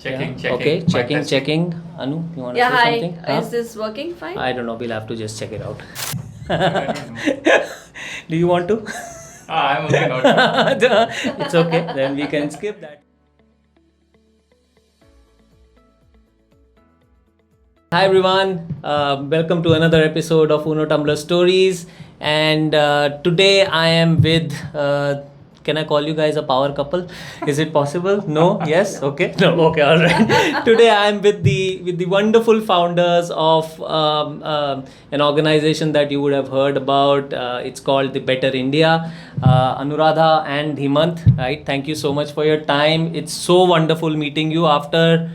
Okay, checking. Anu, you want to say Hi. something? Huh? Is this working fine? I don't know. We'll have to just check it out. I don't know. Do you want to? I'm okay not. It's okay. Then we can skip that. Hi everyone. Welcome to another episode of Unotumbler Stories. And today I am with. Can I call you guys a power couple? Is it possible? No? Yes? Okay. No. Okay. All right. Today I am with the wonderful founders of an organization that you would have heard about. It's called the Better India. Anuradha and Dhimant. Right. Thank you so much for your time. It's so wonderful meeting you after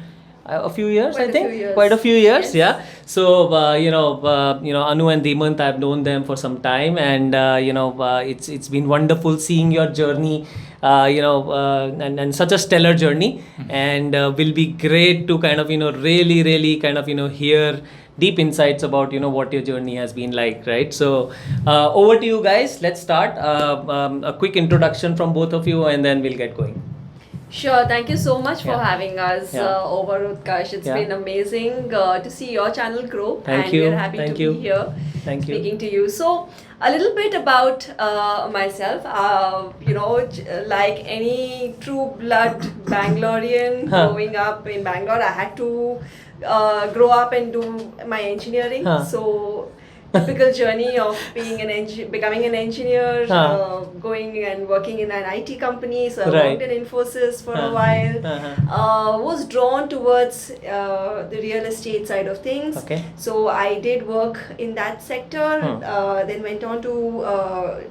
a few years, I think. Quite a few years, Yes. yeah. So Anu and Dhimant, I've known them for some time, and it's been wonderful seeing your journey, and such a stellar journey, and will be great to kind of really kind of hear deep insights about what your journey has been like, right? So over to you guys. Let's start. A quick introduction from both of you, and then we'll get going. Sure. Thank you so much for Yeah. having us Yeah. over, Utkarsh. It's Yeah. been amazing to see your channel grow. Thank and you. we're happy Thank to you. be here Thank you. speaking to you. So, a little bit about myself. Like any true blood Bangalorean Huh. growing up in Bangalore, I had to grow up and do my engineering. Huh. So, typical journey of being becoming an engineer, Huh. going and working in an IT company. So I Right. worked in Infosys for a Uh-huh. while. Uh-huh. Was drawn towards the real estate side of things. Okay. So I did work in that sector. Hmm. Then went on to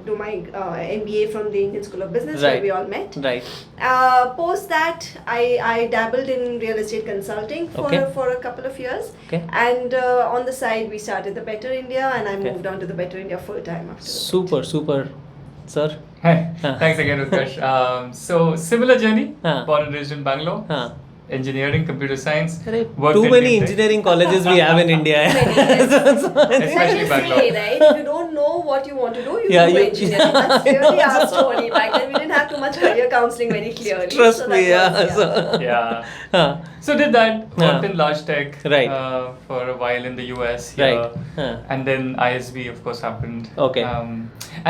do my MBA from the Indian School of Business, Right. where we all met. Right. Post that, I dabbled in real estate consulting Okay. for a couple of years. Okay. And on the side, we started the Better India, and I Okay. moved on to the Better India full time after. Super, sir. Hi. Huh. Thanks again, Utkarsh. So similar journey. Huh. Born and raised in Bangalore. Huh. Engineering, computer science. Arey, worked too in many fintech. engineering colleges we have in India. Especially Say, Bangalore. right? If you don't know what you want to do, you Yeah, do you- engineering. That's really our story. Back then, we didn't have too much career counseling very clearly. Trust so me, that yeah. was, So- Yeah. Huh. So did that. Worked Huh. in large tech. Right. For a while in the US. Here. Right. Huh. And then ISB, of course, happened. Okay.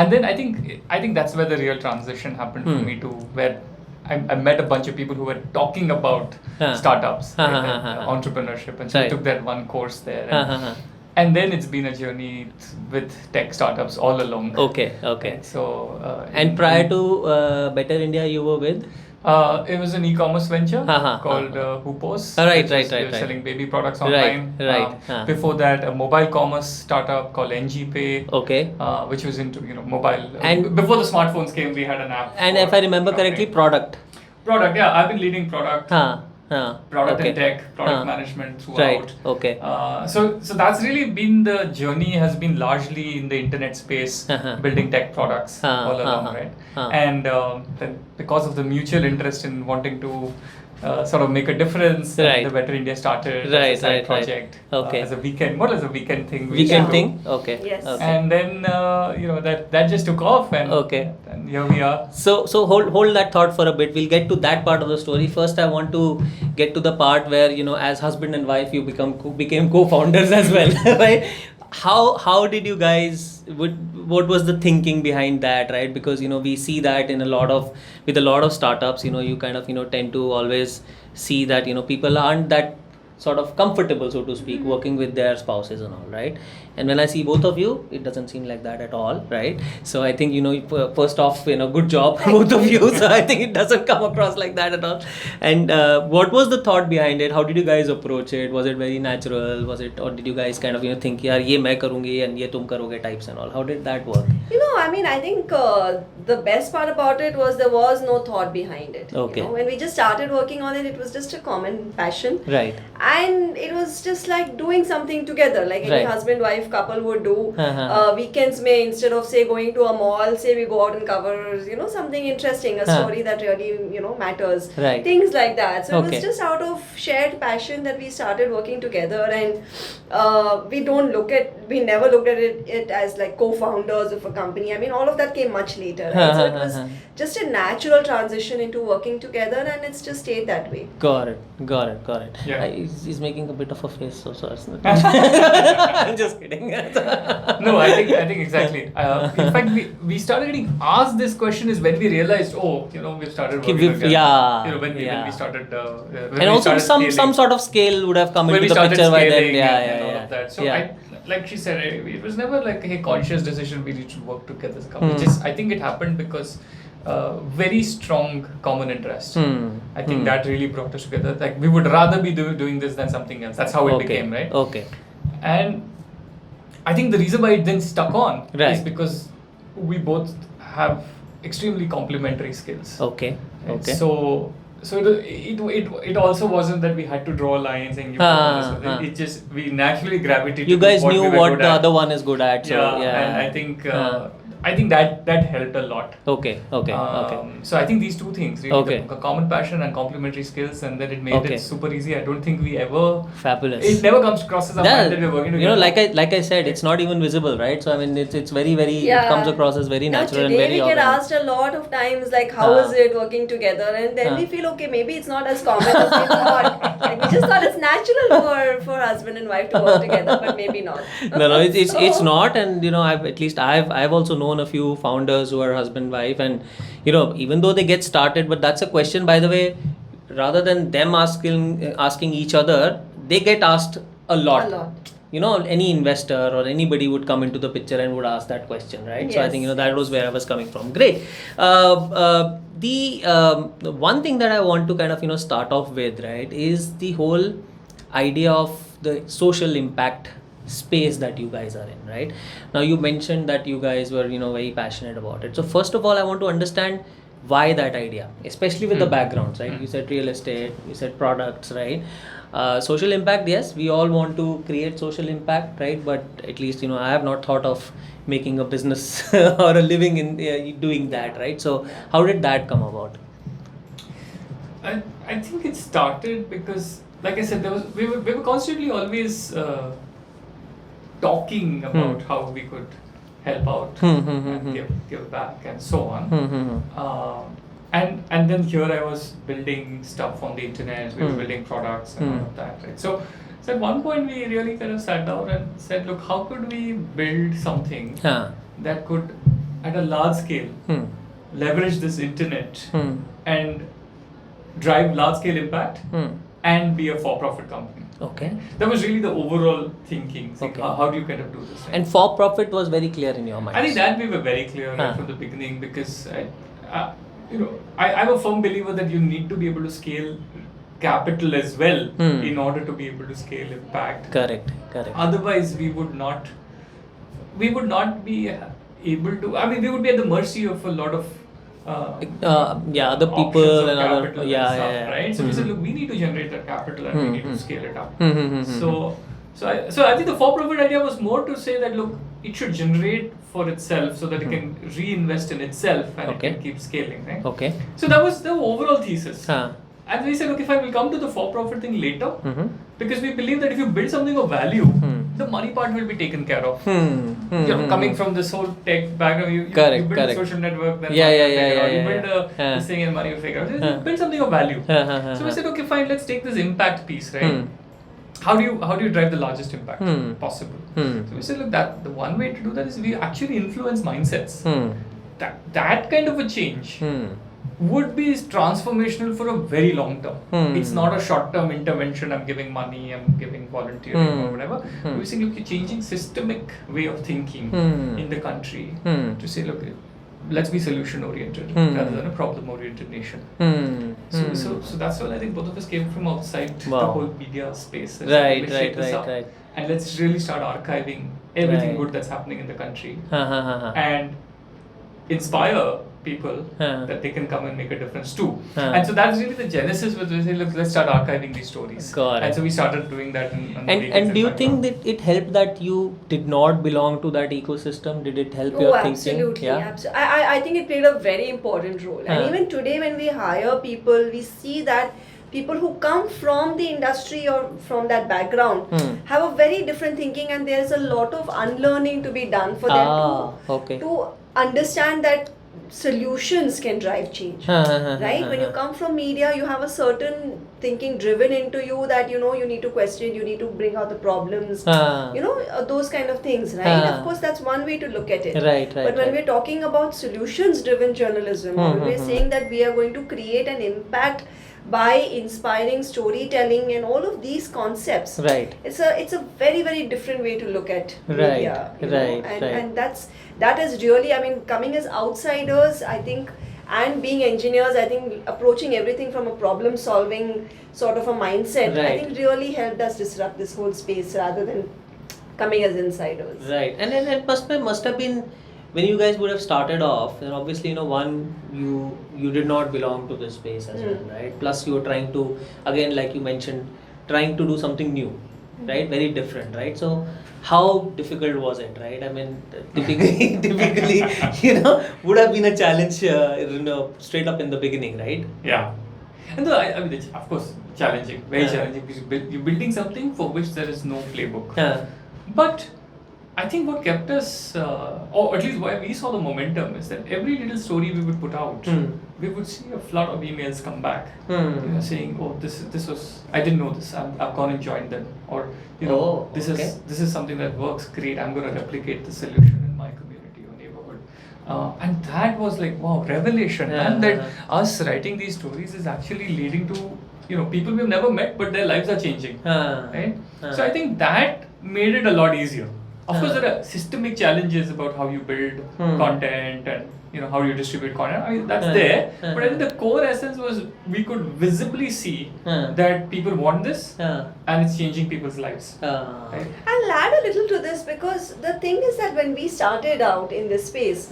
And then I think that's where the real transition happened for me too, where I met a bunch of people who were talking about Huh. startups, Huh, right, huh, and, huh, huh. entrepreneurship, and so I Right. took that one course there. Huh, And, huh, huh. and then it's been a journey with tech startups all along. Okay. Right, so And prior to Better India, you were with? it was an e-commerce venture Uh-huh, called Hoopos. Right, which right, was- right, they were right. selling baby products Right, online. right, huh. Before that, a mobile commerce startup called NGPay. Okay. Which was into mobile. And- before the smartphones came, we had an app. And if for I remember correctly, shopping. product. Product, yeah, I've been leading product. Product Okay. and tech, product Huh. management throughout. Right. Okay. So that's really been the journey, has been largely in the internet space, Uh-huh. building tech products all along, Uh-huh. right? Uh-huh. And then because of the mutual interest in wanting to sort of make a difference, Right. the Better India started as Right, a side right, right. project, Okay. as a weekend, more as a weekend thing. we Weekend used to thing? do. Okay. Yes. Okay. And then that just took off, and Okay. and here we are. So hold that thought for a bit. We'll get to that part of the story. First, I want to get to the part where as husband and wife, you became co-founders as well, right? How did you guys? What was the thinking behind that, right? Because we see that with a lot of startups, you kind of tend to always see that people aren't that sort of comfortable, so to speak, working with their spouses and all, right? And when I see both of you, it doesn't seem like that at all, right? So I think first off, good job both of you. So I think it doesn't come across like that at all. And what was the thought behind it? How did you guys approach it? Was it very natural? Or did you guys kind of think, yaar, ye main karungi and ye tum karoge types and all? How did that work? I think the best part about it was there was no thought behind it. Okay. When we just started working on it, it was just a common passion. Right. and it was just like doing something together, like any Right. husband wife couple would do. Uh-huh. Weekends may, instead of say going to a mall, say we go out and cover something interesting, a Huh. story that really matters, Right. things like that. So it Okay. was just out of shared passion that we started working together, and we never looked at it as like co-founders of a company. I mean, all of that came much later, right? So it was just a natural transition into working together, and it's just stayed that way. Got it. Yeah. He's making a bit of a face, so I'm just kidding. No, I think exactly. In fact, we started getting asked this question is when we realized, we've started working together. Yeah. When we started. When And we also started some sort of scale would have come when we into the started picture by then. scaling Yeah. and all of that. So Yeah. like she said, it was never like a conscious decision we need to work together as a couple. Just I think it happened because very strong common interest. I think that really brought us together. Like we would rather be doing this than something else. That's how it became, right? Okay. And I think the reason why it then stuck on Right. is because we both have extremely complementary skills. Okay. Right? Okay. So it also wasn't that we had to draw lines and it just we naturally gravitated. You guys to what knew we were what good the at. other one is good at. So, yeah. And I think that helped a lot. Okay. So I think these two things, really, Okay. the common passion and complementary skills, and then it made Okay. it super easy. I don't think we ever. Fabulous. It never crosses our mind that we're working together. like I said, it's not even visible, right? So I mean, it's very it Yeah. comes across as very Now natural and today very we get organic. asked a lot of times like how is it working together, and then we feel okay, maybe it's not as common as we thought. Like we just thought it's natural for husband and wife to work together, but maybe not. No, it's not, and I've also known a few founders who are husband wife, and even though they get started, but that's a question, by the way, rather than them asking each other, they get asked a lot. Any investor or anybody would come into the picture and would ask that question, right? So I think that was where I was coming from. Great. The one thing that I want to kind of start off with, right, is the whole idea of the social impact space that you guys are in, right? Now you mentioned that you guys were very passionate about it. So first of all, I want to understand why that idea, especially with the backgrounds, right? You said real estate, you said products, right? Social impact, yes, we all want to create social impact, right? But at least I have not thought of making a business or a living in doing that, right? So how did that come about? I think it started because, like I said, we were constantly always talking about how we could help out and give back and so on. And then here I was building stuff on the internet. We were building products and all of that, right? So at one point we really kind of sat down and said, look, how could we build something that could, at a large scale, leverage this internet and drive large scale impact and be a for-profit company. Okay. That was really the overall thinking. Okay. How do you kind of do this? Right? And for-profit was very clear in your mind. I think that we were very clear right from the beginning, because I'm a firm believer that you need to be able to scale capital as well in order to be able to scale impact. Correct. Otherwise, we would not be able to. I mean, we would be at the mercy of a lot of other people and other stuff, right? So we said, look, we need to generate that capital and we need to scale it up. So I think the for-profit idea was more to say that, look, it should generate for itself so that it can reinvest in itself and it can keep scaling, right? Okay. So that was the overall thesis. And we said, okay, fine, we'll come to the for-profit thing later, because we believe that if you build something of value, the money part will be taken care of. Coming from this whole tech background, you build a social network, then you build this thing and money will figure out. You build something of value. So we said, okay, fine, let's take this impact piece, right? How do you drive the largest impact possible? So we said, look, that the one way to do that is we actually influence mindsets. That kind of a change would be transformational for a very long term. It's not a short term intervention. I'm giving money, I'm giving volunteering or whatever. We're saying, look, you're changing systemic way of thinking in the country to say, look, let's be solution oriented rather than a problem oriented nation. So that's when I think both of us came from outside the whole media space. Right. And let's really start archiving everything good that's happening in the country. inspire people that they can come and make a difference too. And so that's really the genesis with which we say, look, let's start archiving these stories. Got it. And so we started doing that. And do you think that it helped that you did not belong to that ecosystem? Did it help Oh, your absolutely, thinking? Yeah. absolutely. I think it played a very important role. And even today when we hire people, we see that people who come from the industry or from that background have a very different thinking, and there's a lot of unlearning to be done for them to understand that solutions can drive change. Right? When you come from media, you have a certain thinking driven into you that you need to question, you need to bring out the problems, those kind of things, right? Of course, that's one way to look at it. Right. But when we're talking about solutions driven journalism, when we're saying that we are going to create an impact by inspiring storytelling and all of these concepts, right, it's a very, very different way to look at media, and that is really, I mean, coming as outsiders, I think, and being engineers, I think approaching everything from a problem solving sort of a mindset, I think really helped us disrupt this whole space rather than coming as insiders. Right. And it must have been, when you guys would have started off, then obviously, one, you did not belong to this space as well, right? Plus you were trying to, again, like you mentioned, trying to do something new, right? Very different, right? So how difficult was it, right? I mean, typically, would have been a challenge, straight up in the beginning, right? Yeah. And I mean, it's, of course, challenging, very challenging, because you're building something for which there is no playbook. But I think what kept us, or at least why we saw the momentum, is that every little story we would put out, we would see a flood of emails come back, saying, "Oh, this was, I didn't know this. I've gone and joined them," or this is something that works great. I'm going to replicate the solution in my community or neighborhood, and that was like, wow, revelation, and that us writing these stories is actually leading to people we've never met, but their lives are changing, right? So I think that made it a lot easier. Of course, there are systemic challenges about how you build content and how you distribute content. I mean, that's there. But I think the core essence was we could visibly see that people want this and it's changing people's lives. Right? I'll add a little to this, because the thing is that when we started out in this space,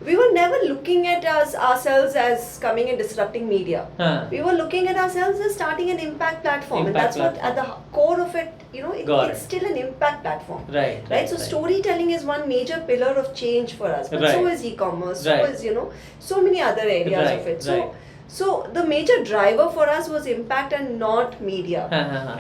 we were never looking at ourselves as coming and disrupting media. We were looking at ourselves as starting an impact platform, and that's what at the core of it, it's still an impact platform. Right. So storytelling is one major pillar of change for us, but so is e-commerce, so is so many other areas of it. So the major driver for us was impact and not media,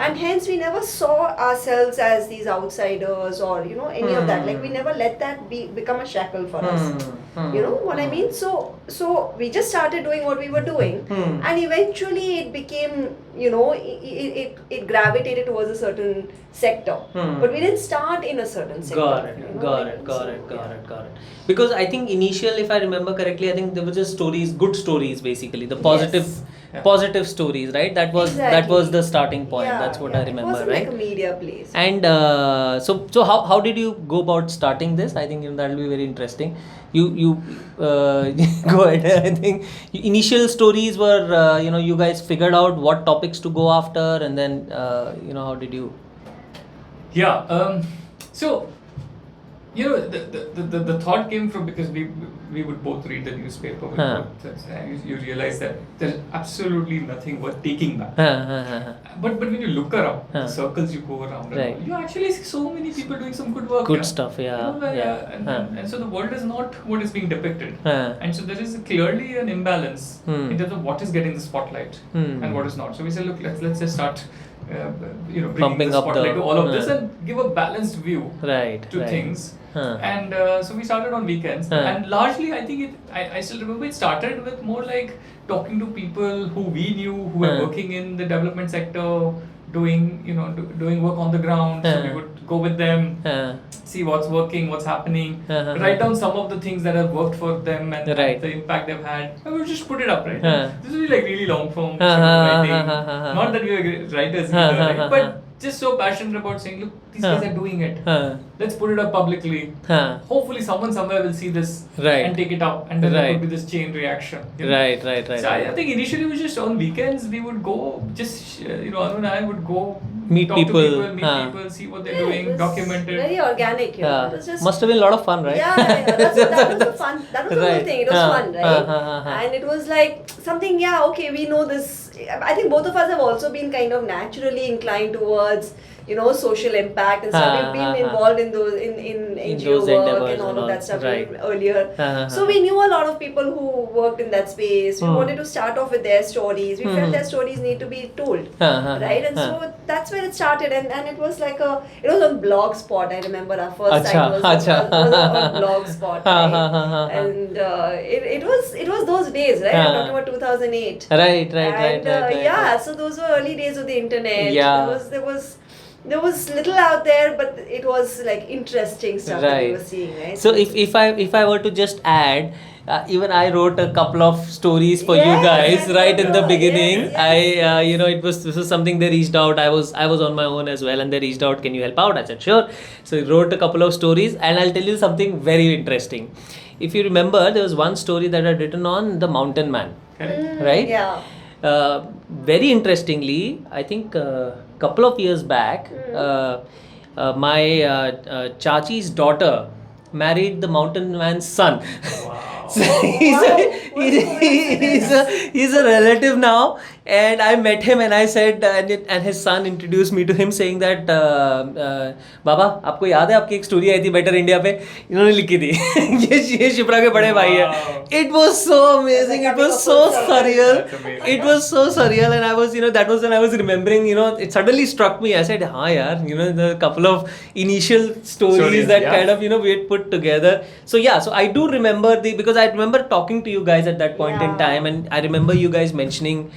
and hence we never saw ourselves as these outsiders or any of that. Like we never let that become a shackle for us. You know what I mean? So we just started doing what we were doing, and eventually it became it gravitated towards a certain sector, but we didn't start in a certain sector. Got it. Because I think initial, if I remember correctly, I think there were just stories, good stories, basically the positive stories, right? That was the starting point. That's what I remember, it wasn't right? like a media place. And so how did you go about starting this? I think that will be very interesting. You go ahead. I think initial stories were you guys figured out what topics to go after, and then how did you? Yeah. So the thought came from, because we would both read the newspaper. You realize that there's absolutely nothing worth taking back. But when you look around, the circles you go around, you actually see so many people doing some good work. Good stuff, And so the world is not what is being depicted. And so there is clearly an imbalance in terms of what is getting the spotlight and what is not. So we said, look, let's just start bringing Pumping the up spotlight to all of this and give a balanced view to things. And so we started on weekends, and largely I think I still remember it started with more like talking to people who we knew who were working in the development sector, doing work on the ground. So we would go with them, see what's working, what's happening, write down some of the things that have worked for them and the impact they've had, and we would just put it up, right? This will be like really long form writing. Not that we were writers either, right? But just so passionate about saying, look, these guys are doing it. Let's put it up publicly. Hopefully someone somewhere will see this and take it up, and then there could be this chain reaction. You know? Right. So I think initially we just on weekends we would go just Anu and I would go meet talk people, to people, see what they're doing, document it. Very organic, you know. It was just, must have been a lot of fun, right? Yeah. That was the fun. That was the whole thing. It was fun, right? And it was like something. Yeah, okay, we know this. I think both of us have also been kind of naturally inclined towards, you know, social impact and stuff. We've been involved in those in NGO those work and all of that stuff earlier. So we knew a lot of people who worked in that space. We wanted to start off with their stories. We felt their stories need to be told, right? And so that's where it started. And it was like it was on Blogspot. I remember our first time was on Blogspot, right? And it was those days, right? I'm talking about 2008. Right. Yeah, so those were early days of the internet. There was little out there, but it was like interesting stuff that we were seeing, right? So if I were to just add, even I wrote a couple of stories for you guys right in the beginning. Yes. This was something they reached out. I was on my own as well, and they reached out. Can you help out? I said sure. So I wrote a couple of stories, and I'll tell you something very interesting. If you remember, there was one story that I'd written on the mountain man, right? Yeah. Very interestingly, I think couple of years back, my chachi's daughter married the mountain man's son. Wow. So he's a relative now, and I met him and I said, and his son introduced me to him saying that, बाबा आपको याद है आपकी एक story I थी better India पे, इन्होंने लिखी थी ये शिप्रा के बड़े भाई है. It was so amazing. It was so surreal. It was so surreal, and I was, that was when I was remembering, it suddenly struck me. I said, हाँ यार, the couple of initial stories that kind of, we had put together. So yeah, so I do remember because I remember talking to you guys at that point in time, and I remember you guys mentioning,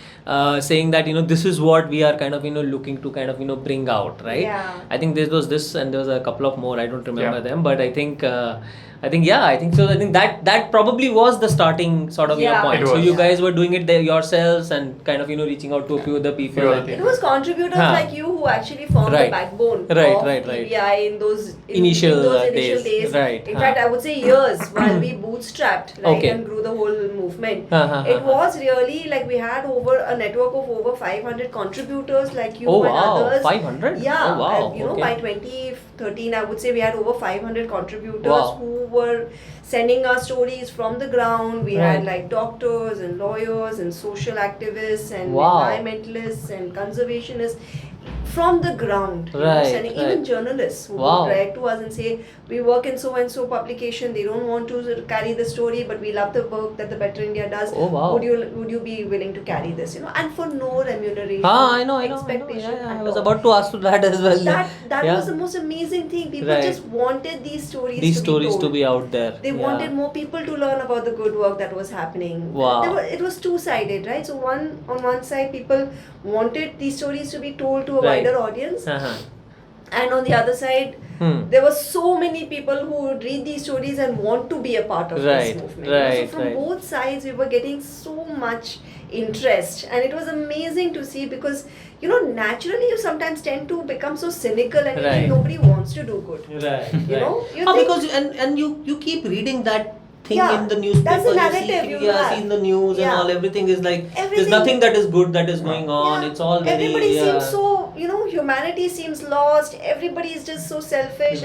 saying that, this is what we are kind of, looking to kind of, bring out, right? Yeah. I think there was this, and there was a couple of more. I don't remember them, but I think so. I think that probably was the starting sort of your point. So you guys were doing it there yourselves and kind of reaching out to a few other people. It was contributors like you who actually formed the backbone of TBI in those initial days. Right. In fact, I would say years while we bootstrapped and grew the whole movement. It was really like we had a network of over 500 contributors like you and others. 500? Yeah. Oh, wow. And, by 2013, I would say we had over 500 contributors who were sending us stories from the ground. We had like doctors and lawyers and social activists and environmentalists and conservationists from the ground, sending even journalists who would write to us and say, we work in so and so publication, they don't want to carry the story, but we love the work that the Better India does. Would you be willing to carry this, and for no remuneration, I know. I was about to ask to that as well. That was the most amazing thing. People just wanted these stories to be out there. They wanted more people to learn about the good work that was happening. It was two-sided, right? So on one side, people wanted these stories to be told to a wider audience. And on the other side, there were so many people who would read these stories and want to be a part of this movement. So from both sides, we were getting so much interest, and it was amazing to see because naturally you sometimes tend to become so cynical and you think nobody wants to do good. Because you keep reading that thing in the newspaper. That's the narrative see in the news and all. Everything is like there's nothing that is good that is going on. It's all very, everybody seems so humanity seems lost. Everybody is just so selfish.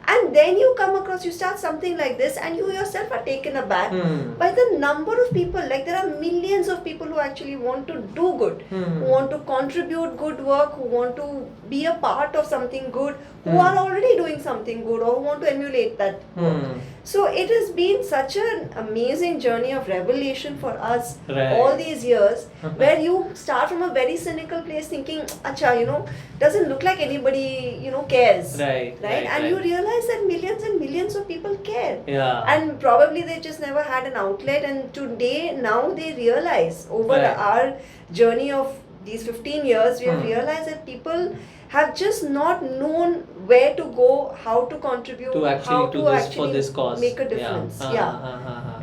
And then you come across, you start something like this, and you yourself are taken aback by the number of people. Like there are millions of people who actually want to do good, who want to contribute good work, who want to be a part of something good, who are already doing something good, or who want to emulate that work. So it has been such an amazing journey of revelation for us all these years, where you start from a very cynical place thinking, acha, doesn't look like anybody, cares. And you realize that millions and millions of people care. And probably they just never had an outlet, and today, now they realize over our journey of these 15 years, we have realized that people have just not known where to go, how to contribute, how to actually for this cause. make a difference.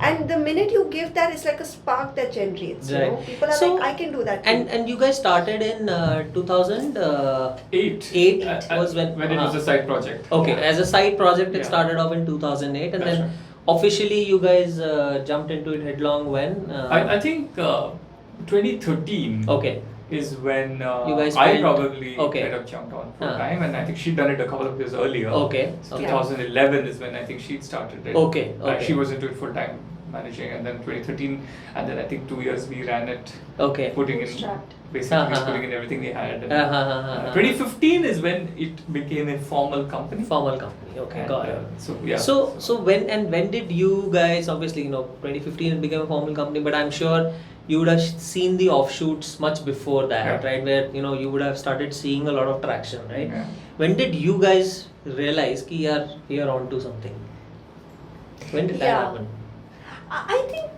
And the minute you give that, it's like a spark that generates. You know? People are like, I can do that too. And you guys started in 2008. Eight Was when it was a side project. Okay, as a side project, it started off in 2008, and That's then officially you guys jumped into it headlong when? I think 2013. Okay. Is when you guys I probably okay. kind of jumped on full time, and I think she'd done it a couple of years earlier. Okay. So 2011 is when I think she'd started it. Okay. She was into it full time managing, and then 2013, and then I think 2 years we ran it. Okay. Putting in basically putting in everything we had. And, 2015 is when it became a formal company. Formal company. Okay. And, got it. So yeah. So when did you guys, obviously 2015 it became a formal company, but I'm sure you would have seen the offshoots much before that, right? Where you would have started seeing a lot of traction, right? Yeah. When did you guys realize ki yaar, we are onto something? When did that happen? I think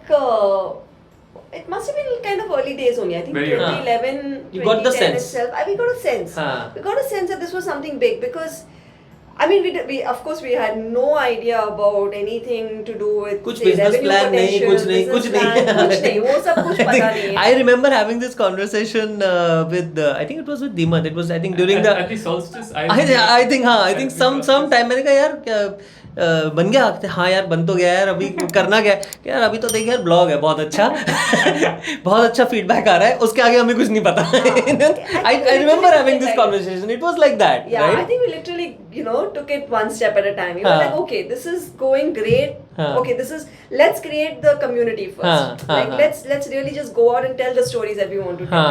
it must have been kind of early days only. I think 2011, you got the sense. Itself, we got a sense. We got a sense that this was something big because I mean, we of course we had no idea about anything to do with कुछ business plan नहीं, कुछ नहीं. कुछ नहीं, वो सब कुछ पता नहीं है. I remember having this conversation with I think it was with Dhimant. It was I think during at the solstice. I think some time मैंने कहा यार बन गया. हाँ यार बन तो गया यार, अभी करना क्या यार, अभी तो देखिए यार ब्लॉग है बहुत अच्छा बहुत अच्छा फीडबैक आ रहा है, उसके आगे हमें कुछ नहीं पता. I remember having this conversation. It was like that. Yeah, right? I think we literally took it one step at a time. We were like, okay, this is going great. Okay, let's create the community first. Let's really just go out and tell the stories that we want to tell.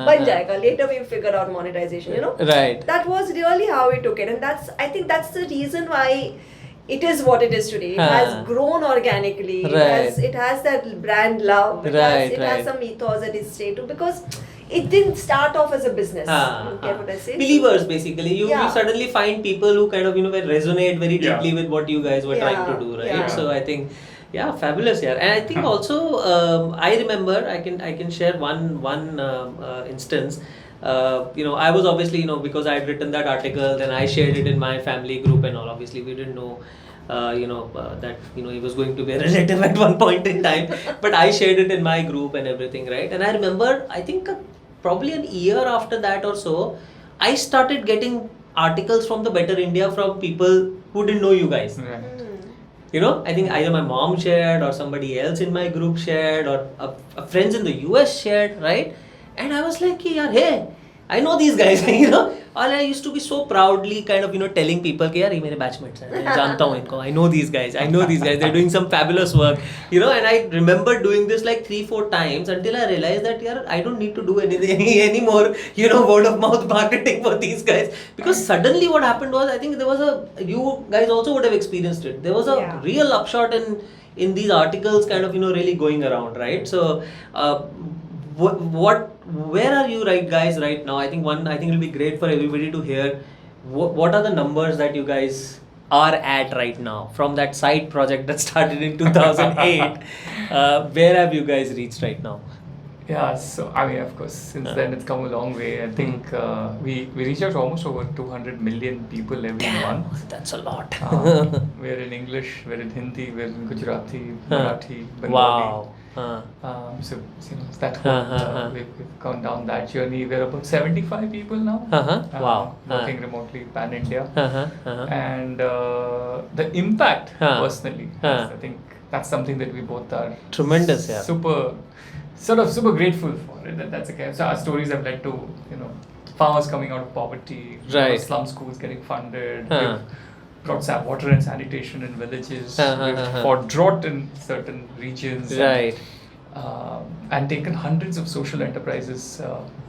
बन जाएगा. Later we figure out monetization. Right. That was really how we took it, and I think that's the reason why it is what it is today. It has grown organically. Right. It has that brand love. It has some ethos that is stayed to, because it didn't start off as a business. You get what I say? Believers, basically. You suddenly find people who kind of resonate very deeply with what you guys were trying to do, right? Yeah. So I think, fabulous, yeah. And I think also, I remember, I can share one instance. I was obviously, because I had written that article, then I shared it in my family group and all. Obviously, we didn't know, that, he was going to be a relative at one point in time. But I shared it in my group and everything, right? And I remember, I think probably a year after that or so, I started getting articles from the Better India from people who didn't know you guys. Right. I think either my mom shared or somebody else in my group shared or friends in the US shared, right? And I was like, hey, I know these guys, And I used to be so proudly kind of, telling people, yaar, ye mere batchmates hain, main janta hu inko. I know these guys, they're doing some fabulous work, and I remember doing this like 3-4 times until I realized that, I don't need to do anything anymore, word of mouth marketing for these guys. Because suddenly what happened was, I think there was you guys also would have experienced it. There was a real upshot in these articles kind of, really going around, right? So, where are you guys right now? I think it'll be great for everybody to hear what are the numbers that you guys are at right now from that side project that started in 2008. Where have you guys reached right now? Yeah, so I mean, of course, since then it's come a long way. I think we reach out to almost over 200 million people every month. That's a lot. We're in English, we're in Hindi, we're in Gujarati, Marathi, Bengali. Wow. So that whole, we've gone down that journey. We're about 75 people now. Wow. Working remotely pan India. And the impact personally, I think that's something that we both are tremendous. Yeah. Super grateful for it. That's okay. So our stories have led to farmers coming out of poverty, right. Slum schools getting funded. We've got water and sanitation in villages. We've fought drought in certain regions. Right. And taken hundreds of social enterprises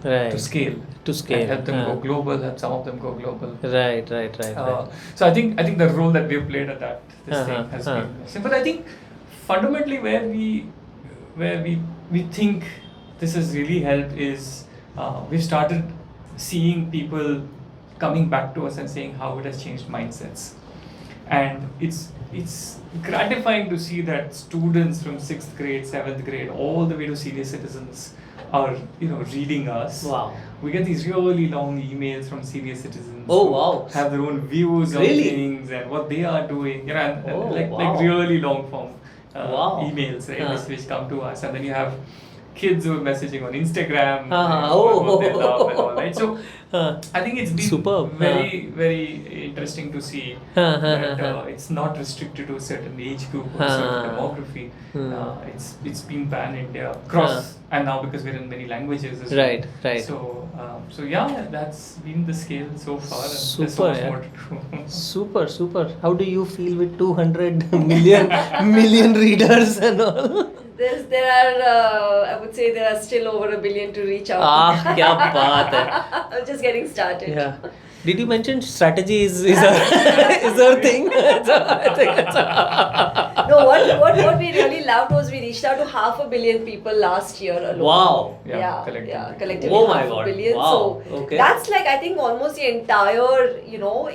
to scale. And help them go global, help some of them go global. Right. So I think the role that we've played at this thing has been. But I think fundamentally where we think this has really helped is we've started seeing people coming back to us and saying how it has changed mindsets. And it's gratifying to see that students from 6th grade, 7th grade, all the way to senior citizens are reading us. Wow. We get these really long emails from senior citizens. Oh wow. Have their own views on things and what they are doing. Like really long form emails, right, which come to us, and then you have kids who are messaging on Instagram, oh. they love and all, right? So I think it's been Superb. very, very interesting to see that it's not restricted to a certain age group or a certain demography. It's been pan-India, across, and now because we're in many languages as well. Right. So yeah, that's been the scale so far, and Super, there's so much more to do. Super. How do you feel with 200 million readers and all? There are, I would say, there are still over 1 billion to reach out. क्या बात है. I'm just getting started. Yeah. Did you mention strategy is our thing? No, what we really loved was we reached out to 500 million people last year alone. Wow. Yeah, collectively. Oh my 500 God. million. Wow. So Okay. that's like, I think, almost the entire,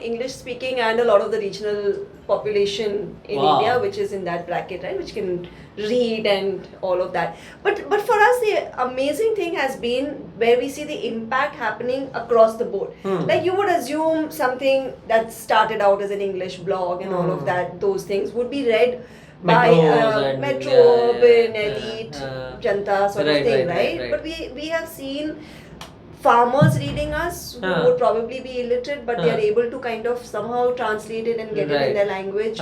English speaking and a lot of the regional population in Wow. India, which is in that bracket, right, which can read and all of that. But for us, the amazing thing has been where we see the impact happening across the board. Like you would assume something that started out as an English blog and all of that, those things would be read by metro, urban, elite, janta sort of thing, right? But we have seen farmers reading us who would probably be illiterate, but they are able to kind of somehow translate it and get it in their language.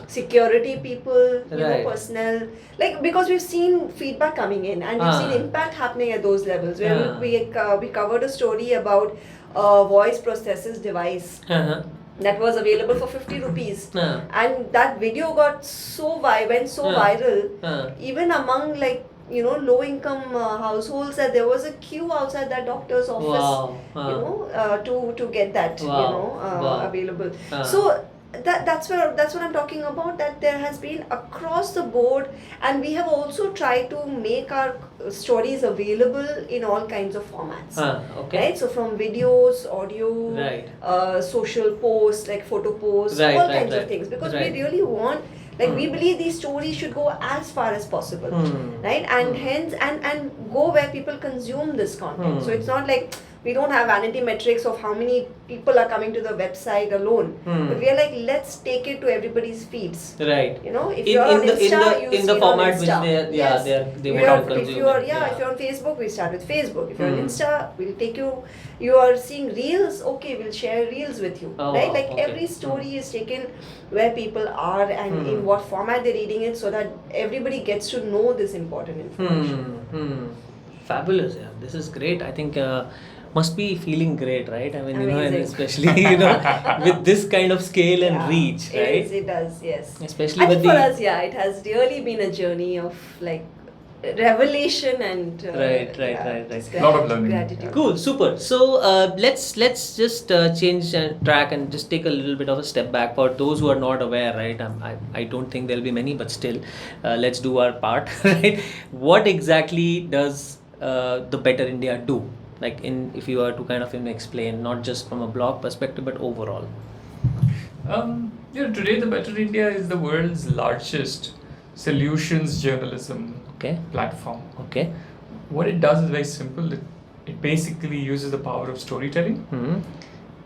Security people, personnel, like, because we've seen feedback coming in and we've seen impact happening at those levels. Where we covered a story about a voice prosthesis device that was available for 50 rupees, and that video went so viral, even among low income households, that there was a queue outside that doctor's office, to get that available. So that's what I'm talking about, that there has been across the board, and we have also tried to make our stories available in all kinds of formats. Right? So from videos, audio, social posts, like photo posts, all kinds of things, because we really want, we believe these stories should go as far as possible, right? And hence, and go where people consume this content. So it's not like we don't have vanity metrics of how many people are coming to the website alone, but we are like, let's take it to everybody's feeds. Right. If you're on Insta, in the format which they want to consume. If you're on Facebook, we start with Facebook. If you're on Insta, we'll take you. You are seeing reels, okay, we'll share reels with you, right? Like every story is taken where people are and in what format they're reading it, so that everybody gets to know this important information. Fabulous, yeah. This is great. I think must be feeling great, right? I mean, Amazing. and especially with this kind of scale and reach, right? It does, yes. Especially I with think for us, it has really been a journey of revelation and right. A lot of learning. Gratitude. Cool, super. So let's just change track and just take a little bit of a step back for those who are not aware, right? I don't think there'll be many, but still, let's do our part, right? What exactly does the Better India do? Like, if you were to kind of explain, not just from a blog perspective, but overall. Today the Better India is the world's largest solutions journalism platform. Okay. What it does is very simple. It basically uses the power of storytelling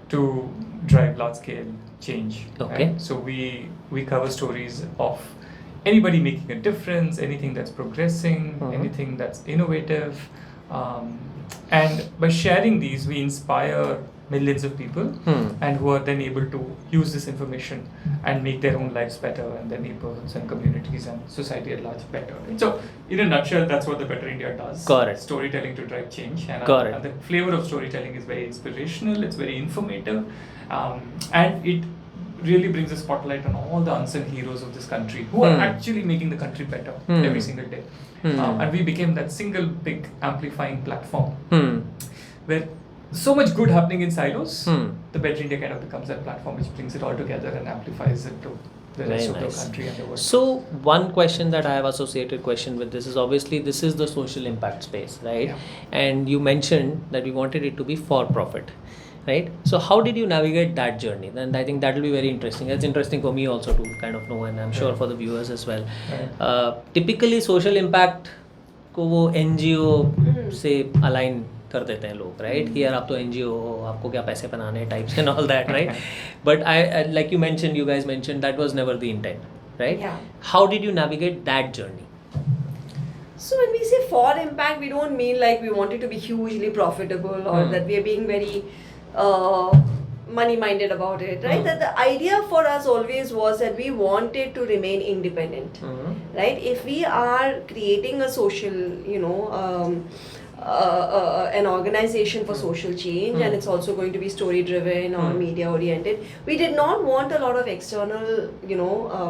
to drive large-scale change. Okay. Right? So we cover stories of anybody making a difference, anything that's progressing, anything that's innovative. And by sharing these, we inspire millions of people and who are then able to use this information and make their own lives better, and their neighborhoods and communities and society at large better. Right? So in a nutshell, that's what the Better India does. Correct. Storytelling to drive change. And Correct. The flavor of storytelling is very inspirational, it's very informative, and it really brings a spotlight on all the unsung heroes of this country who are actually making the country better every single day. And we became that single big amplifying platform where so much good happening in silos, the Better India kind of becomes that platform which brings it all together and amplifies it to the rest of the country and the world. So one question that I have associated question with this is, obviously this is the social impact space, right? Yeah. And you mentioned that we wanted it to be for profit, right? So how did you navigate that journey? And I think that will be very interesting. That's interesting for me also to kind of know, and I'm sure for the viewers as well. Typically social impact को वो NGO से align कर देते हैं लोग, right? Here आप तो NGO हो, आपको क्या पैसे बनाने types and all that, right? But I like you guys mentioned that was never the intent. right? Yeah. How did you navigate that journey? So when we say for impact, we don't mean like we want it to be hugely profitable or that we are being very money-minded about it, right? That the idea for us always was that we wanted to remain independent, right? If we are creating a social, an organization for social change, and it's also going to be story-driven or media-oriented, we did not want a lot of external,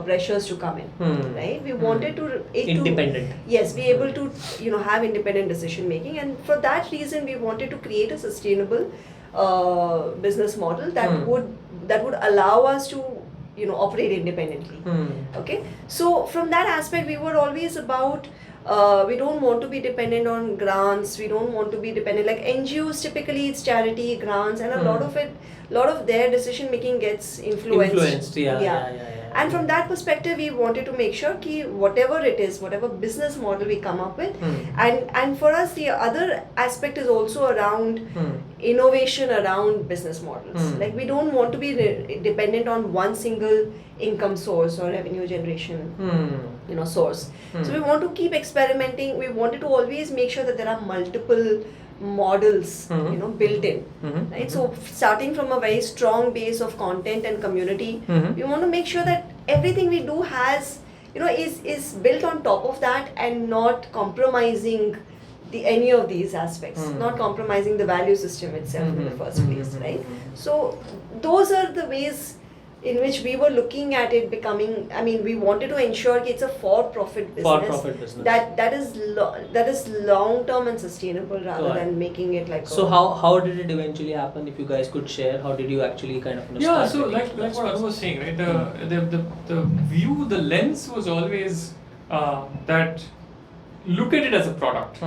pressures to come in, right? We wanted Independent. Yes, be able to have independent decision making, and for that reason we wanted to create a sustainable business model that would allow us to operate independently. Okay, so from that aspect we were always about we don't want to be dependent on grants, we don't want to be dependent, like NGOs typically it's charity grants, and a lot of their decision making gets influenced. Yeah. And from that perspective, we wanted to make sure that whatever it is, whatever business model we come up with, and for us the other aspect is also around innovation around business models. Like we don't want to be dependent on one single income source or revenue generation source. So we want to keep experimenting. We wanted to always make sure that there are multiple models built in, right? So starting from a very strong base of content and community, we want to make sure that everything we do has is built on top of that and not compromising any of these aspects, not compromising the value system itself in the first place, right? So those are the ways in which we were looking at it becoming, we wanted to ensure that it's a for-profit business. That is long-term and sustainable rather than making it like. So how did it eventually happen? If you guys could share, how did you actually kind of start? So like what Anu was saying, right? The view, the lens was always that look at it as a product,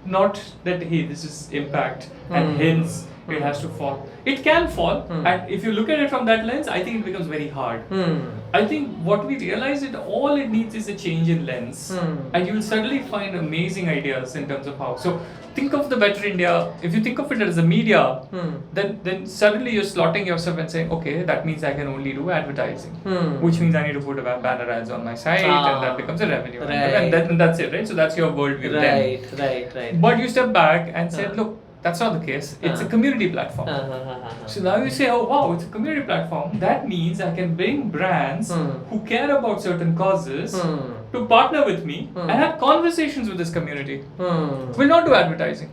not that hey, this is impact and hence it has to fall. It can fall, and if you look at it from that lens, I think it becomes very hard. I think what we realize is all it needs is a change in lens, and you will suddenly find amazing ideas in terms of how. So think of the Better India. If you think of it as a media, then suddenly you're slotting yourself and saying, okay, that means I can only do advertising, which means I need to put banner ads on my site, and that becomes a revenue, and that's it, right? So that's your worldview. Right. But you step back and say, look, that's not the case. It's a community platform. So now you say, oh wow, it's a community platform. That means I can bring brands who care about certain causes to partner with me and have conversations with this community. We'll not do advertising,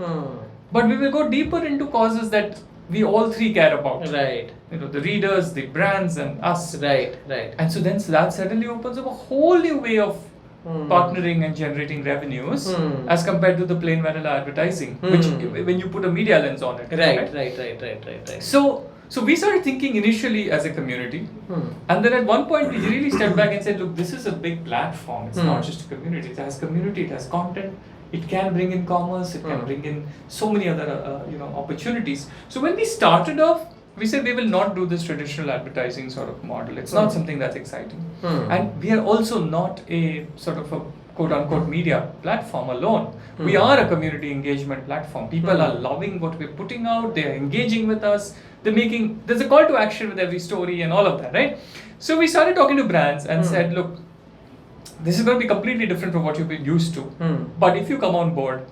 but we will go deeper into causes that we all three care about. Right. The readers, the brands, and us. Right. And so then that suddenly opens up a whole new way of partnering and generating revenues as compared to the plain vanilla advertising, which when you put a media lens on it. Right. So we started thinking initially as a community, and then at one point we really stepped back and said, look, this is a big platform. It's not just a community. It has community. It has content. It can bring in commerce. It can bring in so many other opportunities. So when we started off, we said we will not do this traditional advertising sort of model. It's not something that's exciting. And we are also not a sort of a quote-unquote media platform alone. We are a community engagement platform. People are loving what we're putting out. They're engaging with us. There's a call to action with every story and all of that, right? So we started talking to brands and said, look, this is going to be completely different from what you've been used to. But if you come on board,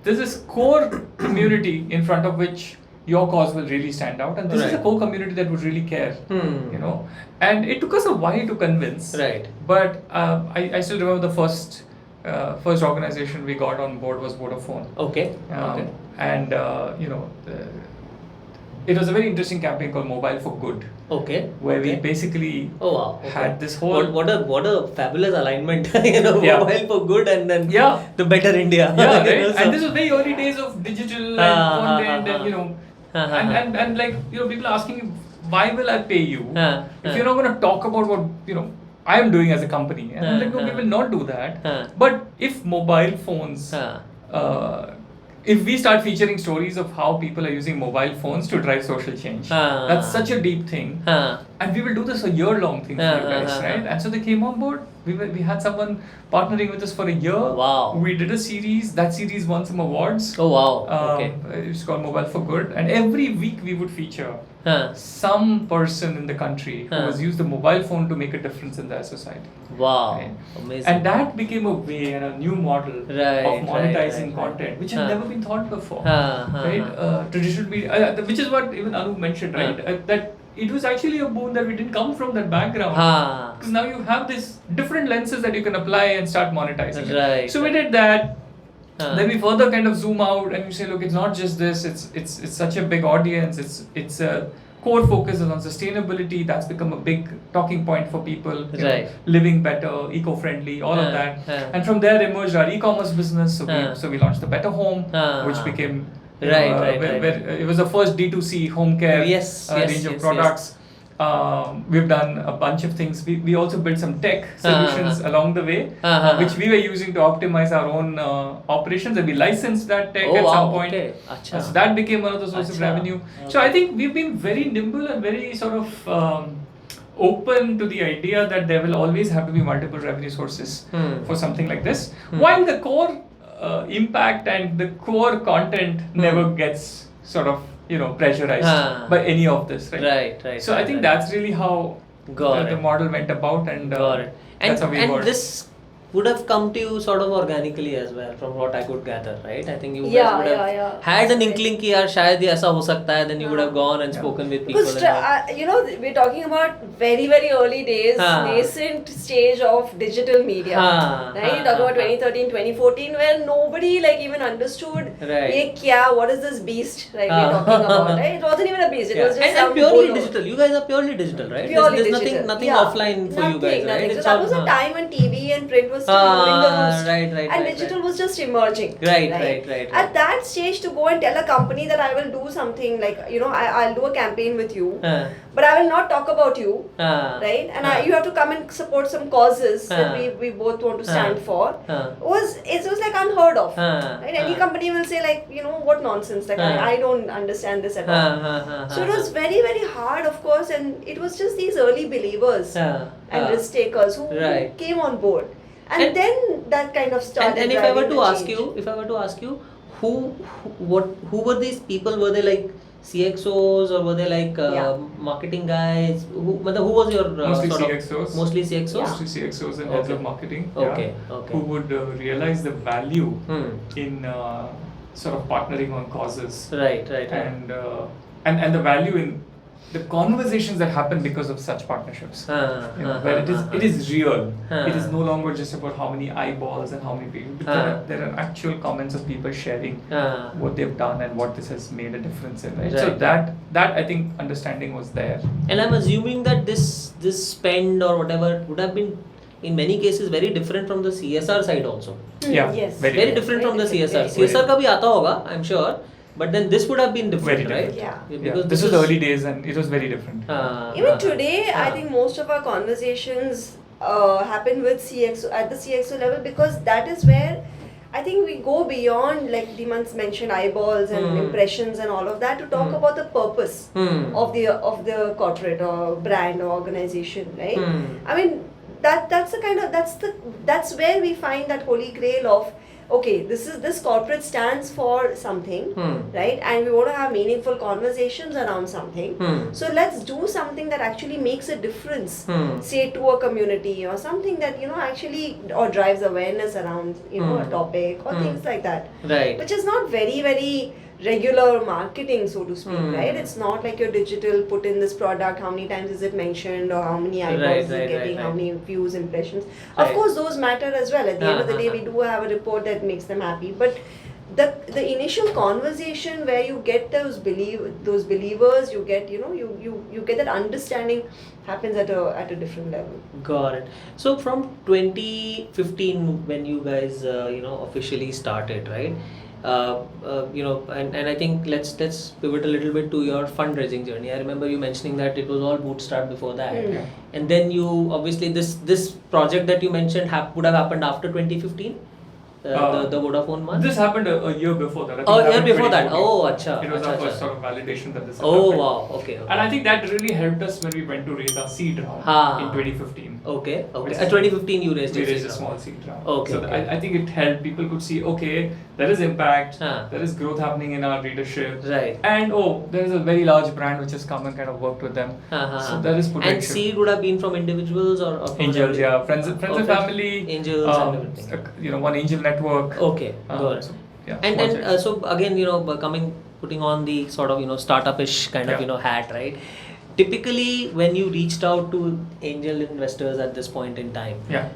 there's this core community in front of which your cause will really stand out, and this is a core community that would really care, and it took us a while to convince, but I still remember the first organization we got on board was Vodafone. And it was a very interesting campaign called Mobile for Good. Where we basically had this whole what a fabulous alignment, Mobile for Good and then the Better India. And this was very early days of digital and content and like people are asking me, why will I pay you if you're not going to talk about what I am doing as a company? And I'm like, no, we will not do that. But if mobile phones if we start featuring stories of how people are using mobile phones to drive social change, that's such a deep thing, and we will do this a year-long thing for you guys, right? And so they came on board. we had someone partnering with us for a year. Wow. We did a series. That series won some awards. Oh wow. Okay. It's called Mobile for Good, and every week we would feature some person in the country who has used the mobile phone to make a difference in their society. Wow. Right? Amazing. And that became a way and a new model of monetizing content, which had never been thought before. Right? Traditional media, which is what even Anu mentioned, right? That it was actually a boon that we didn't come from that background. Because now you have these different lenses that you can apply and start monetizing. Right. So we did that. Then we further kind of zoom out and you say, look, it's not just this. It's such a big audience. It's a core focus is on sustainability. That's become a big talking point for people. You know, living better, eco-friendly, all of that. And from there emerged our e-commerce business. So we launched the Better Home, which became where it was the first D2C home care range of products. We've done a bunch of things. We also built some tech solutions along the way, which we were using to optimize our own operations, and we licensed that tech at some point. So that became one of the sources of revenue. So I think we've been very nimble and very sort of open to the idea that there will always have to be multiple revenue sources for something like this, while the core impact and the core content never gets sort of pressurized by any of this, right? So I think that's really how the model went about, and that's how we worked. This would have come to you sort of organically as well, from what I could gather, right? I think you guys would have had an inkling कि यार शायद ये ऐसा हो सकता है, then you would have gone and spoken with people. Because we're talking about very very early days, nascent stage of digital media, right? You're talking about 2013, 2014, where nobody even understood what is this beast, right? We're talking about, right? It wasn't even a beast. It was just and purely digital. You guys are purely digital, right? There's nothing offline for you guys, right? So that was a time when TV and print was still ruling the roost, and digital was just emerging. Right. At that stage, to go and tell a company that I will do something I'll do a campaign with you, but I will not talk about you, right? And you have to come and support some causes that we both want to stand for. It was like unheard of, right? Any company will say what nonsense, I don't understand this at all. So it was very very hard, of course, and it was just these early believers and risk takers who came on board. And then that kind of started. And if I were to ask you, who were these people? Were they like CXOs or were they like marketing guys? Who was your mostly CXOs? Mostly CXOs. Mostly CXOs and heads of marketing. Okay. Who would realize the value in sort of partnering on causes. Right. And the value in the conversations that happen because of such partnerships, where it is real. It is no longer just about how many eyeballs and how many people. But there are actual comments of people sharing what they've done and what this has made a difference in. Right? So that I think understanding was there. And I'm assuming that this spend or whatever would have been in many cases very different from the CSR side also. Yes. Very different from the CSR. CSR का भी आता होगा, I'm sure. But then this would have been different, right? Yeah. Because this was the early days and it was very different. Even today, I think most of our conversations happen with CXO at the CXO level, because that is where I think we go beyond, like Dhimant's mentioned, eyeballs and impressions and all of that, to talk about the purpose of the corporate or brand or organization, right? I mean, that's where we find that holy grail of, okay, this corporate stands for something, right? And we want to have meaningful conversations around something. So let's do something that actually makes a difference, say to a community or something that actually or drives awareness around a topic or things like that. Right. Which is not very very regular marketing, so to speak, right? It's not like your digital put in this product, how many times is it mentioned, or how many eyeballs is it getting, how many views, impressions. Of course, those matter as well. At the end of the day, we do have a report that makes them happy. But the initial conversation where you get those believers, you get you get that understanding happens at a different level. Got it. So from 2015, when you guys officially started, right? And I think let's pivot a little bit to your fundraising journey. I remember you mentioning that it was all bootstrapped before that, and then you obviously this project that you mentioned would have happened after 2015. The Vodafone one? This happened a year before that. I think Oh, it year happened before that. 2014. Oh, acha. It was acha, our first acha. sort of validation that this had Oh, happened. wow. Okay. And I think that really helped us when we went to raise our seed round Ha. in 2015. Okay. Which 2015 you raised we your raised seed a round. small seed round. Okay, So okay. I think it helped. People could see, okay, there is impact, Huh. there is growth happening in our readership. Right. And there is a very large brand which has come and kind of worked with them. So there is potential. And seed would have been from individuals or from Angels, family? yeah, friends and family. Angels and everything. One angel network. Okay, good. So, yeah, And so again, putting on the sort of startup-ish kind of Yeah. hat, right? Typically, when you reached out to angel investors at this point in time, Yeah.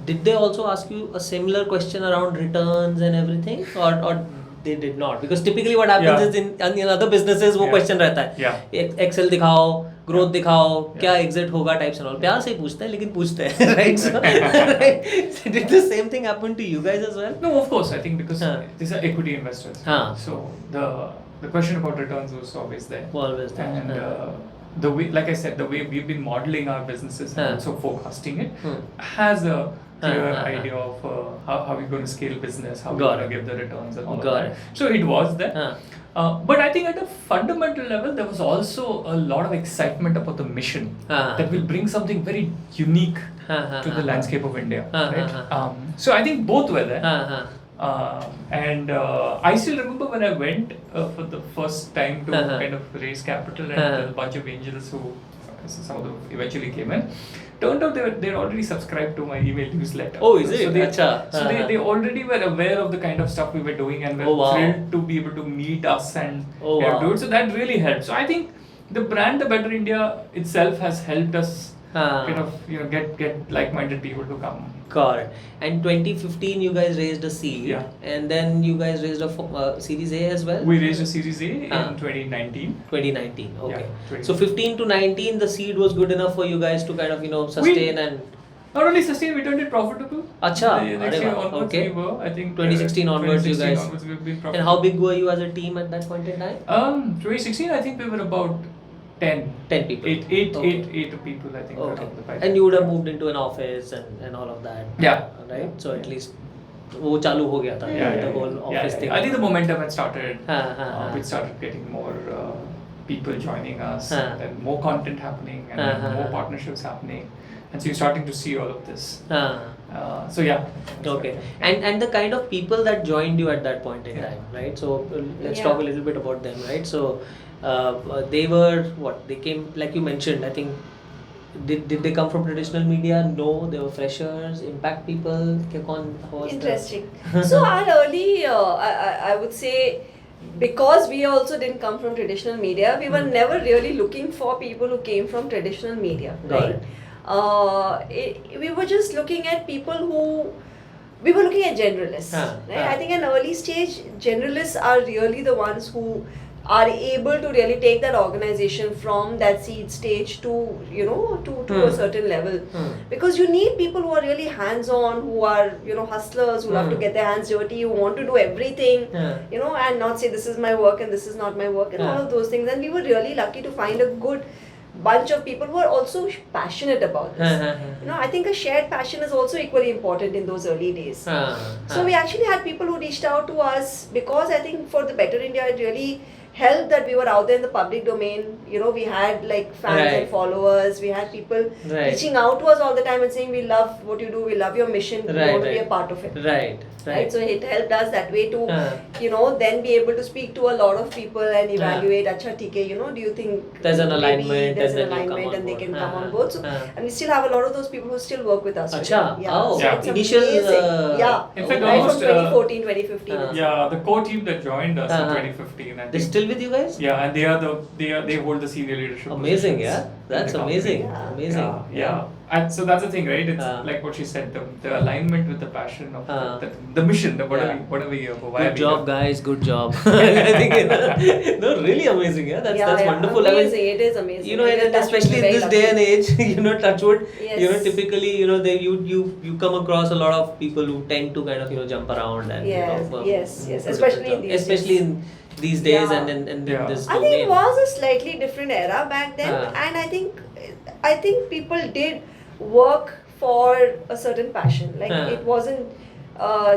did they also ask you a similar question around returns and everything, or they did not? Because typically what happens is in other businesses वो question रहता है, Yeah. Excel दिखाओ, growth दिखाओ, Yeah. क्या exit होगा types and all. प्यार से ही पूछते हैं लेकिन पूछते हैं, right? So, right? So did the same thing happen to you guys as well? No, of course. I think because these are equity investors. Huh. So the question about returns was always there. Always there. And the way, like I said, the way we've been modeling our businesses and also forecasting it has a clear idea of how we're going to scale business, how we're going to give the returns and all of that. So it was there. But I think at a fundamental level, there was also a lot of excitement about the mission that will bring something very unique to the landscape of India. Right? So I think both were there. And I still remember when I went for the first time to kind of raise capital, and a bunch of angels who some of them eventually came in. Turned out they're already subscribed to my email newsletter. Oh, is it? So they already were aware of the kind of stuff we were doing and were thrilled to be able to meet us and do it. So that really helped. So I think the brand, the Better India itself, has helped us kind of get like-minded people to come. Got it. And 2015 you guys raised a seed, and then you guys raised a Series A as well? We raised a Series A in 2019. 2019, okay. Yeah, so 15 to 19 the seed was good enough for you guys to kind of sustain and... Not only sustain, we turned it profitable. Acha, The next year onwards we were, I think 2016 onwards you guys... onwards we've been profitable. And how big were you as a team at that point in time? 2016 I think we were about 10 people. 8 people I think. Okay. Around the pipe. And you would have moved into an office and all of that. Yeah. Right? So at least वो चालू हो गया था. The whole office thing. I think the momentum had started. We We started getting more people joining us, and then more content happening, and then more partnerships happening. And so you're starting to see all of this. So yeah. Okay. And the kind of people that joined you at that point in time, right? So let's talk a little bit about them, right? So they were what? They came, like you mentioned, I think. Did they come from traditional media? No, they were freshers, impact people. Interesting. So our early, I would say, because we also didn't come from traditional media, we were never really looking for people who came from traditional media, right? We were just looking at people who, we were looking at generalists, right? I think at an early stage, generalists are really the ones who are able to really take that organization from that seed stage to to a certain level, because you need people who are really hands-on, who are hustlers, who love to get their hands dirty, who want to do everything, and not say this is my work and this is not my work and all of those things. And we were really lucky to find a good bunch of people who are also passionate about this. I think a shared passion is also equally important in those early days. So we actually had people who reached out to us because I think for the Better India it really helped that we were out there in the public domain. We had like fans and followers. We had people reaching out to us all the time and saying, we love what you do, we love your mission, we want to be a part of it. Right. So it helped us that way to, then be able to speak to a lot of people and evaluate, acha, theek hai, do you think there's an alignment, there's an alignment and they can come on board. So, and we still have a lot of those people who still work with us. Acha. So Initial, in fact, right almost, from 2014, 2015. The core team that joined us in 2015. They're still with you guys? Yeah, and they hold the senior leadership. Amazing, positions that's in the amazing. company. Amazing. Yeah. And so that's the thing, right? It's like what she said, the alignment with the passion of the mission, whatever you have. Good job, guys. Good job. I think no, really amazing. That's wonderful. Amazing. It is amazing. And especially in this day and age, touchwood. Typically, you come across a lot of people who tend to kind of jump around and yes, especially in these days and in this domain. I think it was a slightly different era back then, and I think people did work for a certain passion. Like it wasn't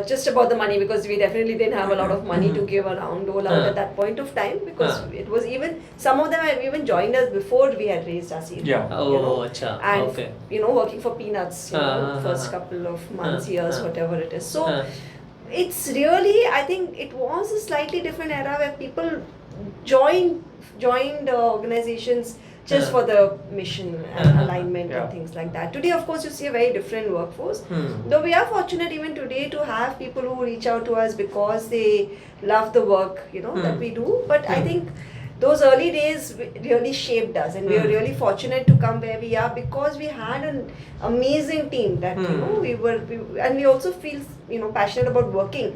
just about the money, because we definitely didn't have a lot of money to give around all out at that point of time, because it was even, some of them have even joined us before we had raised our seed. Yeah. Acha. And Okay. working for peanuts, first couple of months, years, whatever it is. So it's really, I think it was a slightly different era where people joined organizations just for the mission and alignment and things like that. Today, of course, you see a very different workforce. Though we are fortunate even today to have people who reach out to us because they love the work, that we do. But I think those early days really shaped us, and we are really fortunate to come where we are because we had an amazing team that and we also feel passionate about working.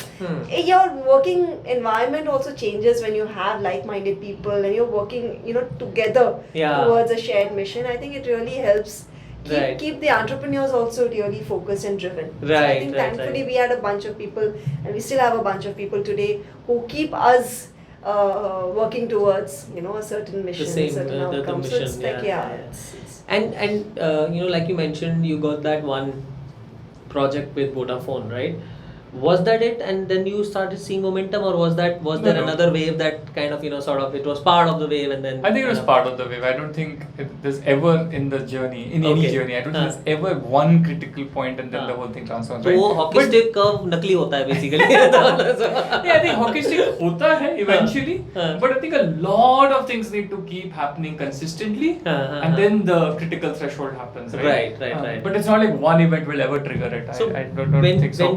Your working environment also changes when you have like-minded people and you're working together towards a shared mission. I think it really helps keep the entrepreneurs also really focused and driven. So I think thankfully we had a bunch of people, and we still have a bunch of people today who keep us working towards a certain mission, a certain outcome. The mission, so it's it's and like you mentioned, you got that one project with Vodafone, right? Was that it, and then you started seeing momentum, or was there another wave that kind of sort of, it was part of the wave, and then I think it was part of the wave. I don't think there's ever in the journey, any journey, I don't think there's ever one critical point and then the whole thing transforms. So hockey stick curve nakli hota hai basically. Yeah, I think hockey stick hota hai eventually, but I think a lot of things need to keep happening consistently, and then the critical threshold happens. Right. But it's not like one event will ever trigger it. So I don't think so.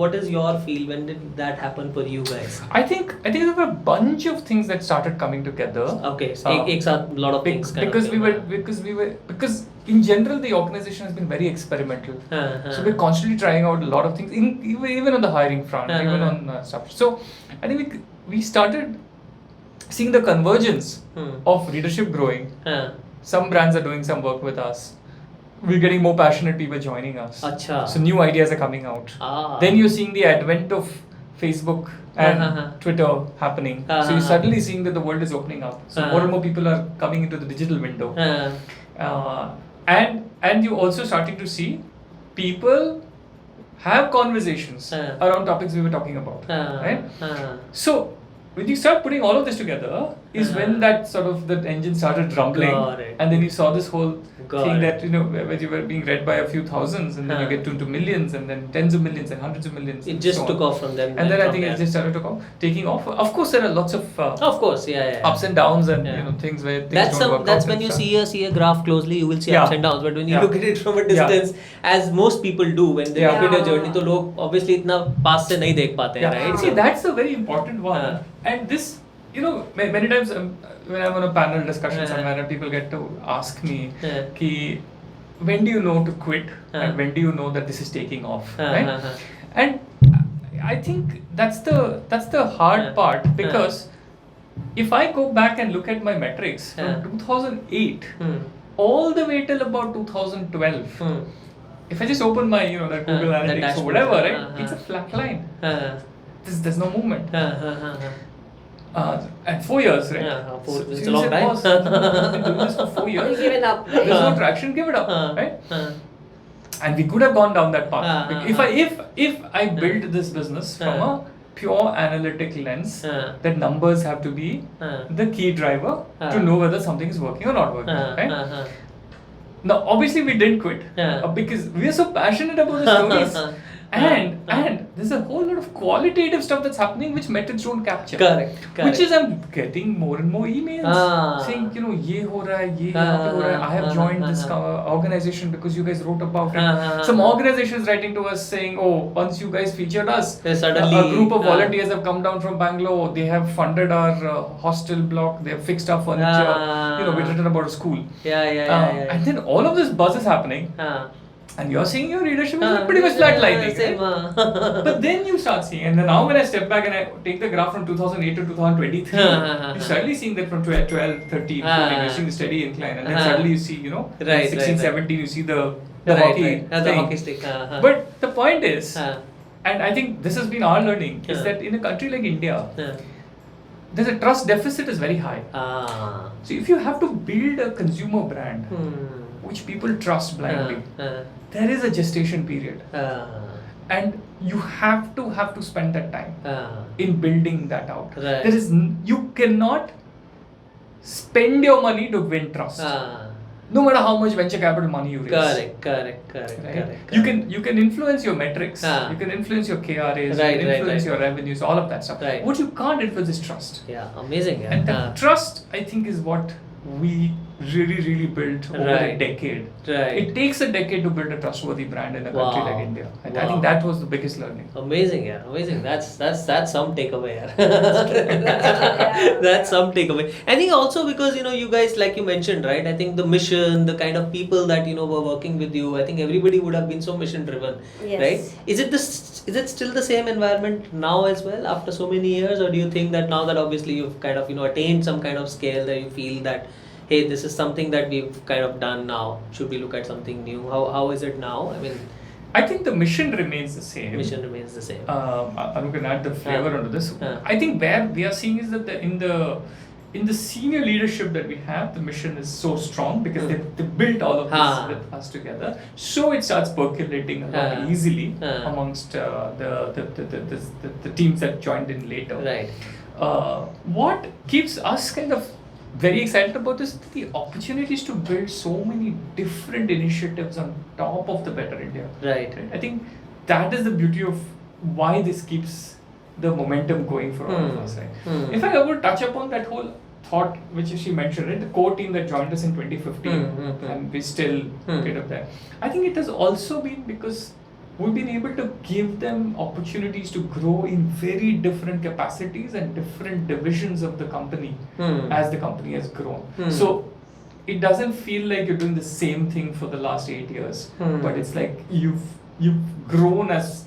What is your feel? When did that happen for you guys? I think there were a bunch of things that started coming together. Okay, so a lot of things. Because in general the organization has been very experimental. So we're constantly trying out a lot of things, even on the hiring front, even on stuff. So I think we started seeing the convergence of leadership growing. Some brands are doing some work with us. We're getting more passionate people joining us. Achha. So new ideas are coming out. Then you're seeing the advent of Facebook and Twitter happening. So you're suddenly seeing that the world is opening up. So more and more people are coming into the digital window. And you're also starting to see people have conversations around topics we were talking about. Right? So when you start putting all of this together is when that sort of the engine started rumbling, and then you saw this whole thing that where you were being read by a few thousands, and then you get into millions, and then tens of millions and hundreds of millions. It just took off from them. And then I think it just started taking off. Of course, there are lots of ups and downs and things where things don't work out. That's when you see a graph closely, you will see ups and downs. But when you look at it from a distance, as most people do when they look at your journey, तो लोग obviously इतना पास से नहीं देख पाते हैं, right? See, that's a very important one. And this, many times when I'm on a panel discussion somewhere, and people get to ask me, ki, when do you know to quit, and when do you know that this is taking off, right? And I think that's the hard part, because if I go back and look at my metrics from 2008 all the way till about 2012, if I just open my that Google Analytics or whatever, right, it's a flat line. There's no movement. And 4 years, right? It's a long time. We've been doing this for 4 years. Given up. There's no traction, give it up, right? And we could have gone down that path. If I build this business from a pure analytic lens, that numbers have to be the key driver to know whether something is working or not working, right? Now, obviously, we didn't quit because we are so passionate about the stories. And there's a whole lot of qualitative stuff that's happening which metrics don't capture. Correct. Which is, I'm getting more and more emails saying, ye ho raha hai, ye yahan pe ho raha hai. I have joined this organization because you guys wrote about it. Some organizations writing to us saying, once you guys featured us, suddenly a group of volunteers have come down from Bangalore. They have funded our hostel block. They have fixed our furniture. We've written about a school. And then all of this buzz is happening. And you're seeing your readership is pretty much flatlining. Right? But then you start seeing, and then now when I step back and I take the graph from 2008 to 2023, you're suddenly seeing that from 12, 13, 14, you're seeing the steady incline. And then suddenly you see, 16, 17, you see the hockey stick. But the point is, and I think this has been our learning, is that in a country like India, there's a trust deficit is very high. So if you have to build a consumer brand, which people trust blindly, there is a gestation period. And you have to spend that time in building that out. Right. You cannot spend your money to win trust. No matter how much venture capital money you raise. Correct. You can influence your metrics. You can influence your KRAs. Right, you can influence right. your revenues. All of that stuff. Right. What you can't influence is trust. Yeah, amazing. Yeah. And that trust, I think, is what we really built over a decade. Right. It takes a decade to build a trustworthy brand in a country like India. And I think that was the biggest learning. Amazing. That's some takeaway. That's some takeaway. I think also because you guys, like you mentioned, right? I think the mission, the kind of people that were working with you, I think everybody would have been so mission driven, right? Is it still the same environment now as well after so many years, or do you think that now that obviously you've kind of attained some kind of scale that you feel that, hey, this is something that we've kind of done now, should we look at something new? How is it now? I mean, I think the mission remains the same. Anu can add the flavor onto this. I think where we are seeing is that in the senior leadership that we have, the mission is so strong because they built all of this with us together. So it starts percolating a lot easily amongst the teams that joined in later. Right. What keeps us kind of very excited about this is the opportunities to build so many different initiatives on top of the Better India. Right. I think that is the beauty of why this keeps the momentum going for all of us. Right? If I ever touch upon that whole thought which she mentioned, right? The core team that joined us in 2015 and we still get up there. I think it has also been because we've been able to give them opportunities to grow in very different capacities and different divisions of the company as the company has grown. So it doesn't feel like you're doing the same thing for the last 8 years, but it's like you've grown as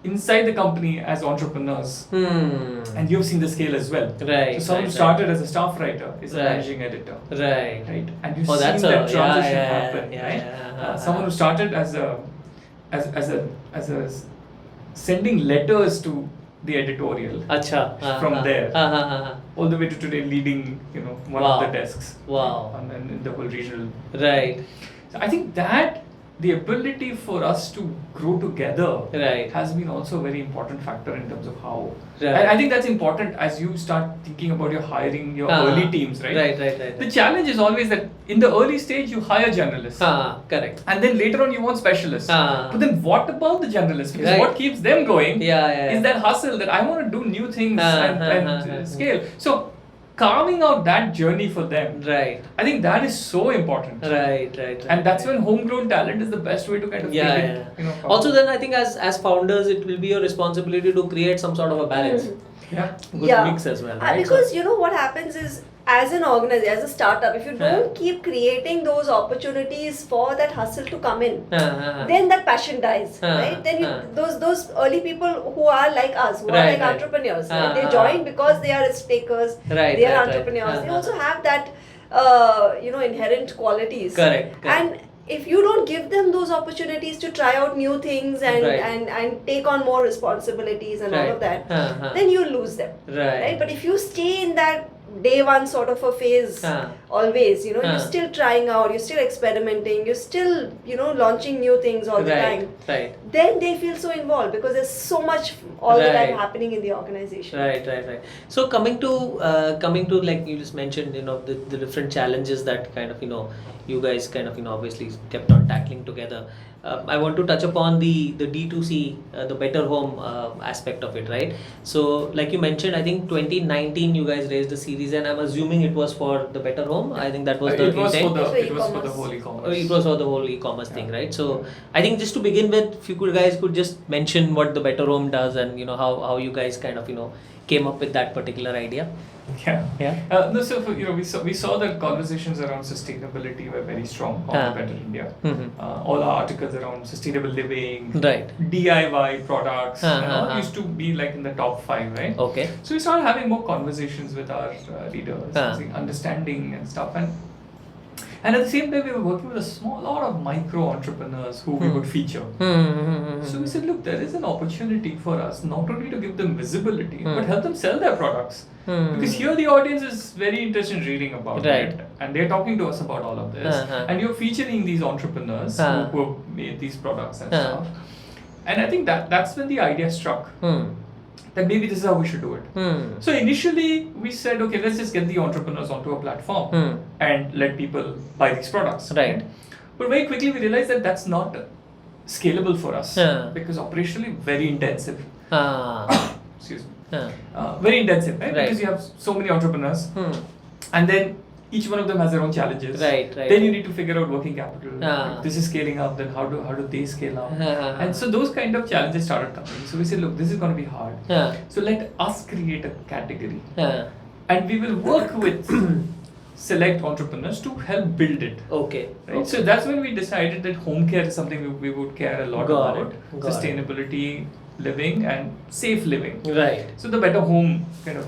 inside the company as entrepreneurs, and you've seen the scale as well. Right. So someone who started as a staff writer is a managing editor. Right. And you've seen that transition happen. Someone who started as a sending letters to the editorial from there all the way to today leading one of the desks and in the whole regional. Right. So I think that the ability for us to grow together has been also a very important factor in terms of how. I think that's important as you start thinking about your hiring your early teams, right? Right. The challenge is always that in the early stage you hire generalists. Correct. And then later on you want specialists. But then what about the generalists? Because what keeps them going is that hustle that I want to do new things and scale. So carving out that journey for them, I think that is so important. Right. And that's when homegrown talent is the best way to kind of take it. Also, then I think as founders, it will be your responsibility to create some sort of a balance. Good mix as well. Right? Because what happens is, as an organization, as a startup, if you don't keep creating those opportunities for that hustle to come in, then that passion dies, right? Then those early people who are like us, who are like entrepreneurs, right? They join because they are risk takers, they are entrepreneurs. They also have that, inherent qualities. Correct. And if you don't give them those opportunities to try out new things and take on more responsibilities and all of that, then you lose them, right? But if you stay in that day one sort of a phase always, you're still trying out, you're still experimenting, you're still launching new things all the time, then they feel so involved because there's so much all the time happening in the organization. Right. So coming to like you just mentioned, the different challenges that kind of you guys kind of obviously kept on tackling together. I want to touch upon the D2C, the Better Home aspect of it, right? So, like you mentioned, I think 2019 you guys raised a series, and I'm assuming it was for the Better Home. I think that was the intent. It was for the whole e-commerce. It was for the whole e-commerce thing, right? So, I think just to begin with, if you guys could just mention what the Better Home does and how you guys kind of came up with that particular idea. We saw that conversations around sustainability were very strong on the Better India. All our articles around sustainable living, DIY products, used to be like in the top 5, right? Okay. So we started having more conversations with our readers, understanding and stuff, and at the same time we were working with a lot of micro entrepreneurs who we would feature. So we said, look, there is an opportunity for us not only to give them visibility, but help them sell their products. Because here the audience is very interested in reading about it, and they're talking to us about all of this, and you're featuring these entrepreneurs who have made these products and stuff. And I think that's when the idea struck. That maybe this is how we should do it. So initially we said, okay, let's just get the entrepreneurs onto a platform and let people buy these products. Right. But very quickly we realized that that's not scalable for us because operationally very intensive. Excuse me. Very intensive, right? Because you have so many entrepreneurs and then each one of them has their own challenges. Right. Then you need to figure out working capital. If this is scaling up, then how do they scale up? And so those kind of challenges started coming. So we said, look, this is going to be hard. So let us create a category. And we will work with select entrepreneurs to help build it. Okay. Right? So that's when we decided that home care is something we would care a lot about. Sustainability, living and safe living. Right. So the Better Home kind of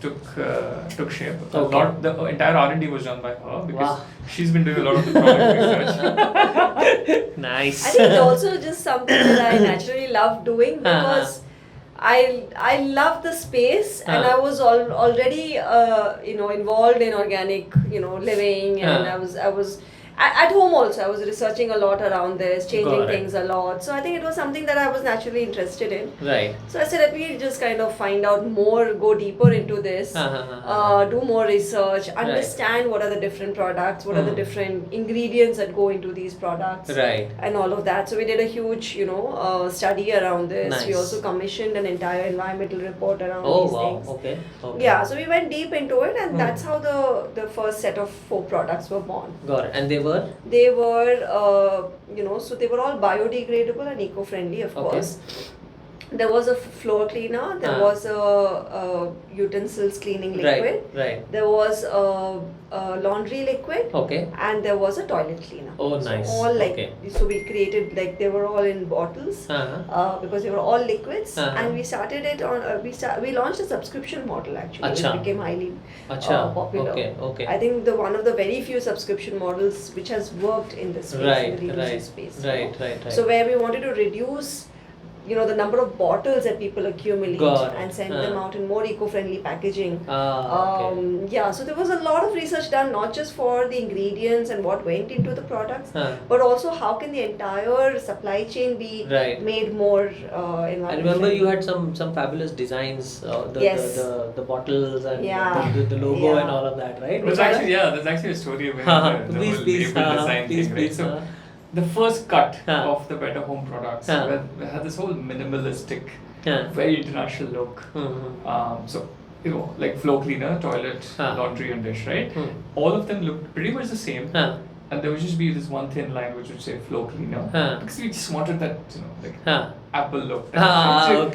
took shape. The entire R&D was done by her because she's been doing a lot of the product research. Nice. I think it's also just something that I naturally love doing because I love the space and I was already involved in organic living and I was at home also. I was researching a lot around this, changing things a lot. So I think it was something that I was naturally interested in. Right. So I said, let me just kind of find out more, go deeper into this, do more research, understand what are the different products, what are the different ingredients that go into these products, and all of that. So we did a huge, study around this. Nice. We also commissioned an entire environmental report around these things. Okay. Yeah, so we went deep into it, and that's how the first set of 4 products were born. Got it. And they were? They were, so they were all biodegradable and eco-friendly, of course. There was a floor cleaner, there was a utensils cleaning liquid, there was a laundry liquid, and there was a toilet cleaner. Oh, nice. So all so we created they were all in bottles because they were all liquids, and we started it on we launched a subscription model actually. It became highly popular. I think one of the very few subscription models which has worked in this space, in the leadership space. Right. So where we wanted to reduce the number of bottles that people accumulate and send them out in more eco-friendly packaging. So there was a lot of research done, not just for the ingredients and what went into the products, but also how can the entire supply chain be made more environmental. I remember you had some fabulous designs, the bottles and the logo and all of that, right? There's actually a story about the whole label design thing, right? So the first cut of the Better Home products we had this whole minimalistic, very international look. So like floor cleaner, toilet, laundry and dish, right? All of them looked pretty much the same. And there would just be this one thin line which would say floor cleaner because we just wanted that Apple look. I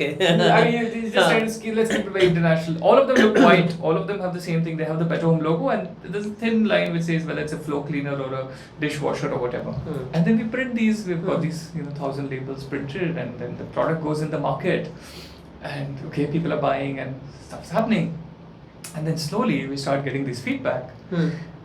mean, just trying to scale. Let's keep it very international. All of them look white. All of them have the same thing. They have the Better Home logo, and there's a thin line which says whether it's a floor cleaner or a dishwasher or whatever. And then we print these. We've got these 1,000 labels printed, and then the product goes in the market, and people are buying and stuff's happening, and then slowly we start getting this feedback.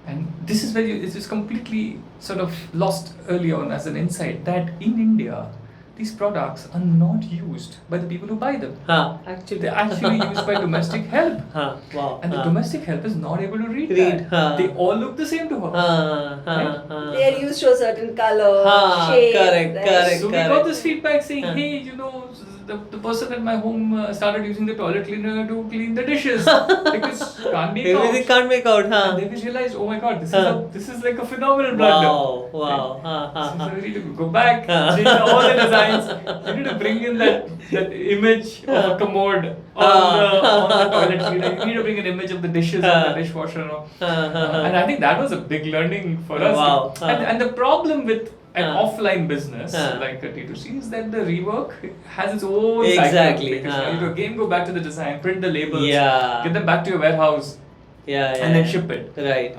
And this is where it's just completely sort of lost early on as an insight that in India, these products are not used by the people who buy them. They're actually used by domestic help. And the domestic help is not able to read that. They all look the same to her. They are used to a certain color, shape. Correct. So we got this feedback saying, hey, the person at my home started using the toilet cleaner to clean the dishes because can't make out. And then we realized, oh my god, this is like a phenomenal blunder. Wow. So we need to go back, change all the designs. You need to bring in that image of a commode on the toilet cleaner. You need to bring an image of the dishes on the dishwasher. And I think that was a big learning for us. And the problem with an offline business like a T2C is that the rework has its own cycle. Because you need to again go back to the design, print the labels, get them back to your warehouse, and then ship it. Right.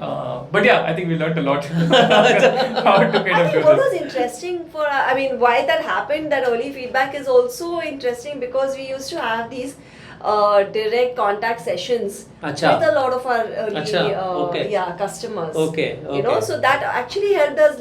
But I think we learned a lot how to kind of do what this. was interesting why that happened, that early feedback is also interesting because we used to have these direct contact sessions with a lot of our early customers. So that actually helped us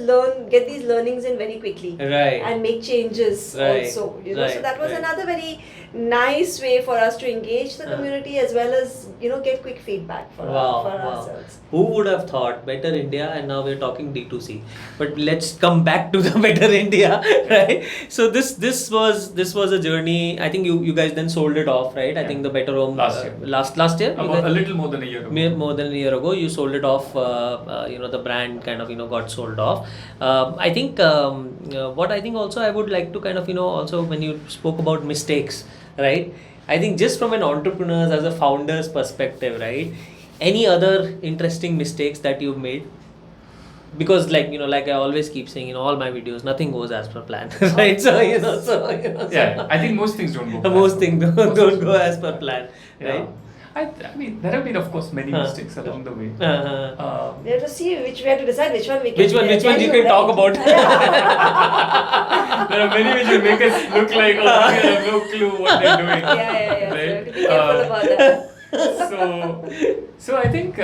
get these learnings in very quickly and make changes also. So that was another very nice way for us to engage the community as well as get quick feedback for ourselves. Who would have thought Better India, and now we're talking D2C. But let's come back to the Better India, right? So this was a journey. I think you guys then sold it off, right? I think the Better Home last year. Last year, a little more than a year ago. More than a year ago, you sold it off. The brand kind of got sold off. I think what I think also I would like to kind of also when you spoke about mistakes, right? I think just from an entrepreneur's as a founder's perspective, right? Any other interesting mistakes that you've made? Because like I always keep saying in all my videos, nothing goes as per plan, right? So yeah, I think most things don't go. Most things don't go as per plan, right? I mean, there have been, of course, many mistakes along the way. We have to see we have to decide which one we can. Which one you can talk about? There are many which will make us look like we have no clue what they're doing. Yeah. Right? So we have to be careful about that. So I think.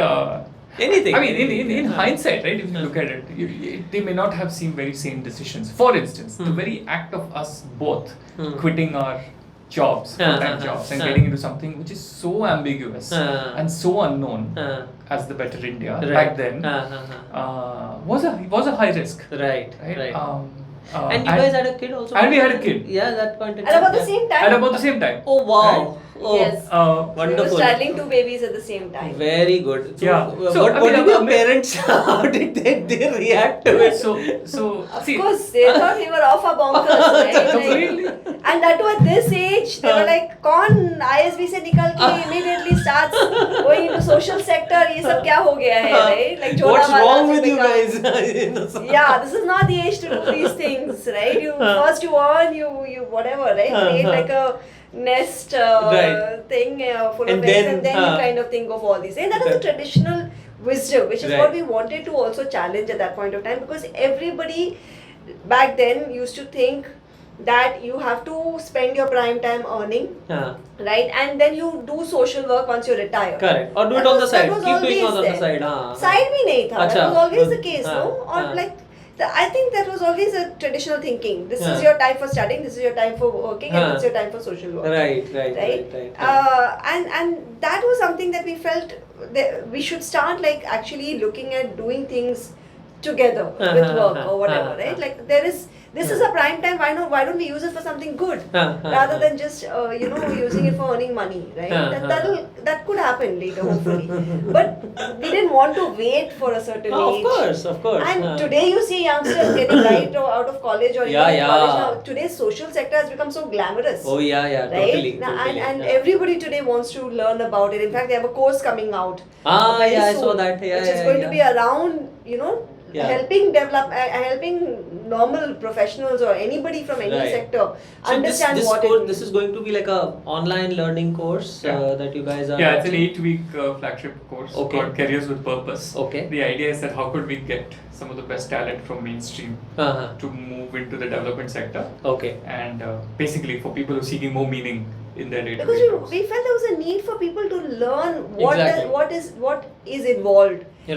Anything. I mean, in hindsight, right? If you look at it, they may not have seemed very sane decisions. For instance, the very act of us both quitting our jobs, full-time jobs, and getting into something which is so ambiguous and so unknown as the Better India back then was a high risk. Right. And you and guys had a kid also? And we had a kid. Yeah, that point in At about the same time. At about the same time. Oh, wow. Right? Oh, yes. Wonderful. We were straddling two babies at the same time. Very good. So, Yeah. what did your parents, how did they react to it? Of course, they thought we were off our bonkers, right? Completely. And that too at this age, they were like, "Kaun ISB se nikal ke immediately starts going into social sector. ये सब क्या हो गया है, right? Like What's Jodha wrong Wala with you become- guys? Yeah, this is not the age to do these things, right? You first you earn, you whatever, right? Create like a nest thing full And of eggs, then, and then you kind of think of all these. And that was the traditional wisdom, which is what we wanted to also challenge at that point of time, because everybody back then used to think that you have to spend your prime time earning, right? And then you do social work once you retire. Correct. Or do That it on the was- side. that was Keep doing it always on the there. side. Side bhi nahi tha. Acha. That was always the case, Haan, no? Or haan. like, I think that was always a traditional thinking. This is your time for studying, this is your time for working, and this is your time for social work. Right. And that was something that we felt that we should start like actually looking at doing things together with work or whatever, right? Like this is a prime time. Why don't we use it for something good rather than just using it for earning money, right? That could happen later, hopefully. But we didn't want to wait for a certain age. Of course. And today you see youngsters getting right out of college or even in college now. Today's social sector has become so glamorous. Oh yeah, Right? totally. And everybody today wants to learn about it. In fact, they have a course coming out. I very saw soon, that. which is going to be around, helping normal professionals or anybody from any sector understand what it means. This is going to be like a online learning course that you guys are. Yeah, it's an 8-week flagship course called Careers with Purpose. Okay. The idea is that how could we get some of the best talent from mainstream to move into the development sector. Okay. And basically for people who are seeking more meaning in their day-to-day Because jobs. we felt there was a need for people to learn what is involved in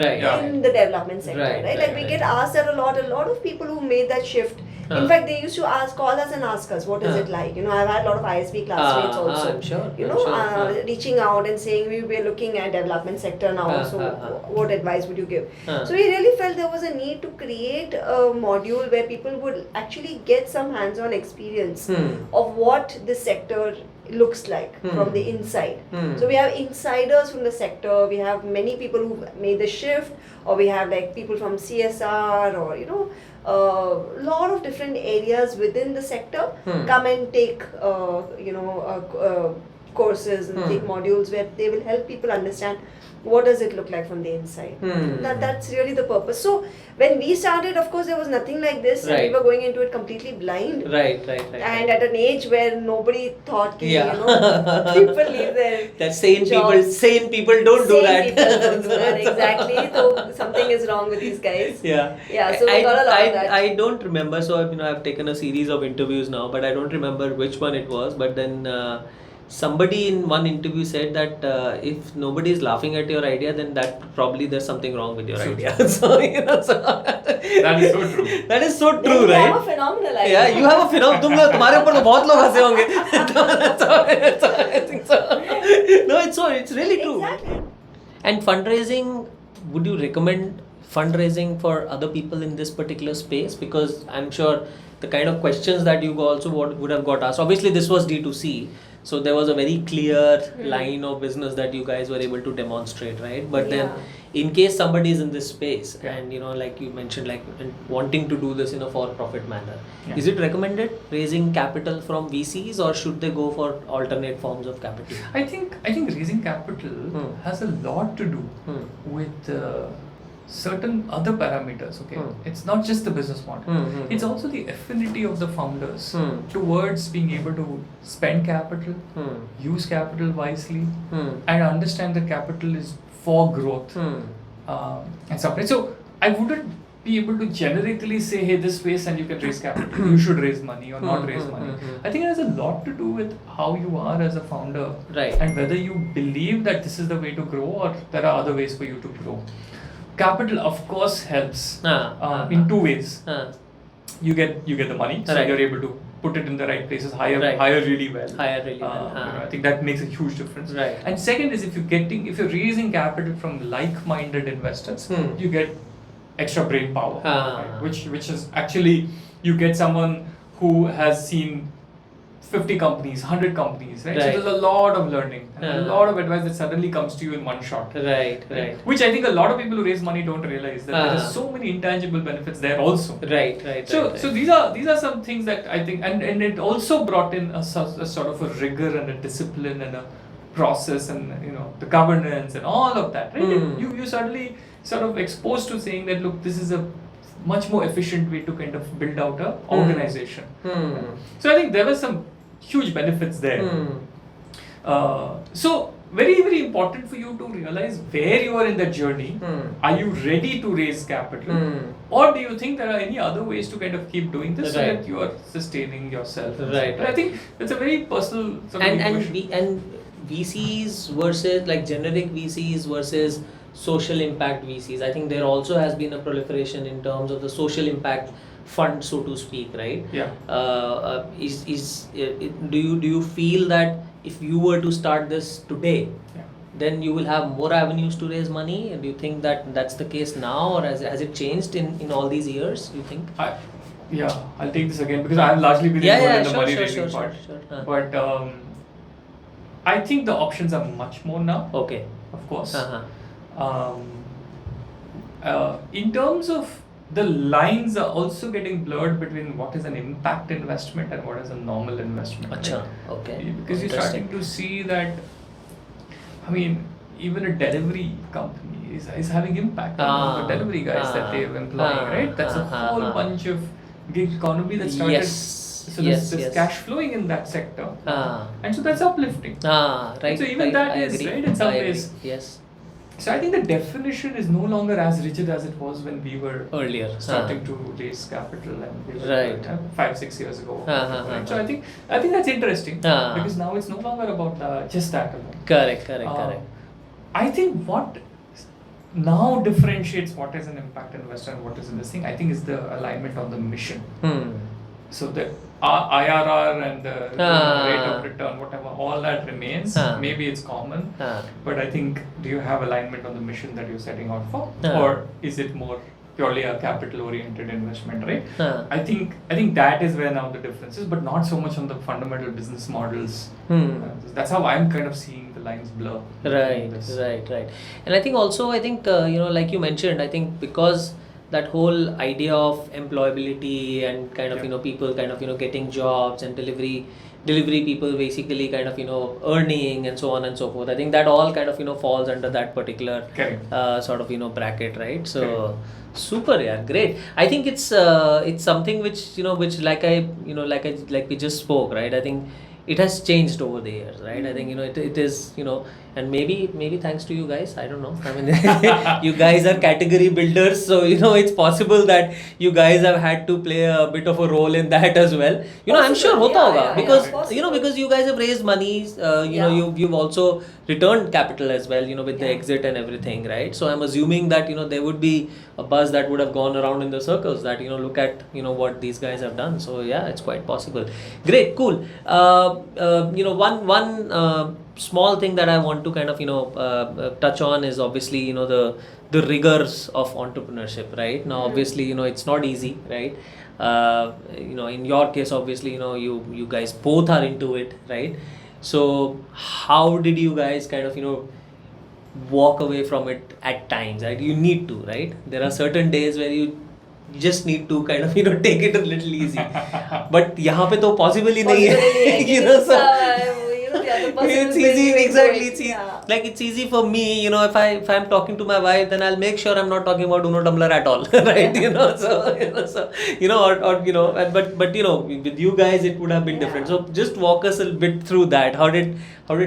the development sector, right? Like we get asked that a lot of people who made that shift. In fact, they used to call us and ask us, what is it like? I've had a lot of ISB classmates also. I'm sure. Reaching out and saying we're looking at development sector now. So what advice would you give? So we really felt there was a need to create a module where people would actually get some hands-on experience of what this sector looks like from the inside. So we have insiders from the sector, we have many people who made the shift, or we have like people from CSR or a lot of different areas within the sector come and take courses and take modules where they will help people understand what does it look like from the inside. That's really the purpose. So when we started, of course, there was nothing like this, and we were going into it completely blind. Right. And at an age where nobody thought, people leave their that sane jobs. people don't do that. People don't do that, exactly. So something is wrong with these guys. Yeah. So we got a lot of that. I don't remember. So I've taken a series of interviews now, but I don't remember which one it was. But then somebody in one interview said that if nobody is laughing at your idea, then that probably there's something wrong with your idea. So, that is so true. That is so Then true, you right? have a phenomenal idea. Yeah, you have a phenomenal. तुम्हारे ऊपर तो बहुत लोग हंसे होंगे. That's all I think so. No, it's really true. Exactly. And fundraising, would you recommend fundraising for other people in this particular space? Because I'm sure the kind of questions that you also would have got asked. Obviously, this was D2C, so there was a very clear line of business that you guys were able to demonstrate, right? But then, in case somebody is in this space and like you mentioned, like wanting to do this in a for-profit manner, is it recommended raising capital from VCs, or should they go for alternate forms of capital? I think raising capital has a lot to do with certain other parameters. Okay, it's not just the business model. It's also the affinity of the founders towards being able to spend capital, use capital wisely, and understand that capital is for growth and stuff. Right? So I wouldn't be able to generically say, hey, this space and you can raise capital, you should raise money or not raise money. I think it has a lot to do with how you are as a founder, right? And whether you believe that this is the way to grow or there are other ways for you to grow. Capital, of course, helps in two ways. You get the money, so you're able to put it in the right places, hire really well. I think that makes a huge difference. Right. And second is if you're raising capital from like-minded investors, you get extra brain power, right? which is actually you get someone who has seen 50 companies, 100 companies, right? So there's a lot of learning and a lot of advice that suddenly comes to you in one shot. Right. Which I think a lot of people who raise money don't realize that there are so many intangible benefits there also. Right. So these are some things that I think, and it also brought in a sort of a rigor and a discipline and a process and the governance and all of that, right? You suddenly sort of exposed to saying that, look, this is a much more efficient way to kind of build out a organization. So I think there were some huge benefits there. So very, very important for you to realize where you are in that journey. Are you ready to raise capital? Or do you think there are any other ways to kind of keep doing this so that you are sustaining yourself? Right. I think it's a very personal sort of equation. And VCs versus like generic VCs versus social impact VCs. I think there also has been a proliferation in terms of the social impact fund, so to speak, right? Yeah. Do you feel that if you were to start this today, then you will have more avenues to raise money? And do you think that that's the case now, or has it changed in all these years, you think? I'll take this again because I've largely been involved in the money raising part. But I think the options are much more now. Okay. Of course. In terms of the lines are also getting blurred between what is an impact investment and what is a normal investment. Achha. Okay. Because you're starting to see that, I mean, even a delivery company is having impact on the delivery guys that they're employing, right? That's a whole bunch of gig economy that started. Yes. So there's cash flowing in that sector. And so that's uplifting. Right. So even that is, right, in some ways. Yes. So I think the definition is no longer as rigid as it was when we were earlier starting to raise capital and we were, right. 5-6 years ago. Right? So I think that's interesting because now it's no longer about just that alone. Correct. I think what now differentiates what is an impact investor and what is in this thing, I think, is the alignment on the mission. So the IRR and the rate of return, whatever, all that remains. Maybe it's common, but I think, do you have alignment on the mission that you're setting out for, or is it more purely a capital-oriented investment, right? I think that is where now the difference is, but not so much on the fundamental business models. That's how I'm kind of seeing the lines blur. Right. And I think also, like you mentioned, I think because that whole idea of employability and kind of people kind of getting jobs and delivery people basically kind of earning and so on and so forth, I think that all kind of falls under that particular sort of bracket, right? So super, great. I think it's something which like we just spoke, right? I think it has changed over the years, right? I think it is And maybe thanks to you guys, I don't know. I mean, you guys are category builders, so it's possible that you guys have had to play a bit of a role in that as well. I'm sure hota hoga, because because you guys have raised money. You've also returned capital as well. With the exit and everything, right? So I'm assuming that there would be a buzz that would have gone around in the circles that look at what these guys have done. So yeah, it's quite possible. Great, cool. One small thing that I want to kind of touch on is obviously the rigors of entrepreneurship, right? Now obviously it's not easy, right? In your case obviously you guys both are into it, right? So how did you guys kind of walk away from it at times, right? You need to, right? There are certain days where you just need to kind of take it a little easy, but यहाँ पे तो possible ही नहीं है, so it's easy, exactly. It's easy. Like it's easy for me, if I'm talking to my wife, then I'll make sure I'm not talking about Unotumbler at all, right? But with you guys it would have been different. So just walk us a bit through that. How did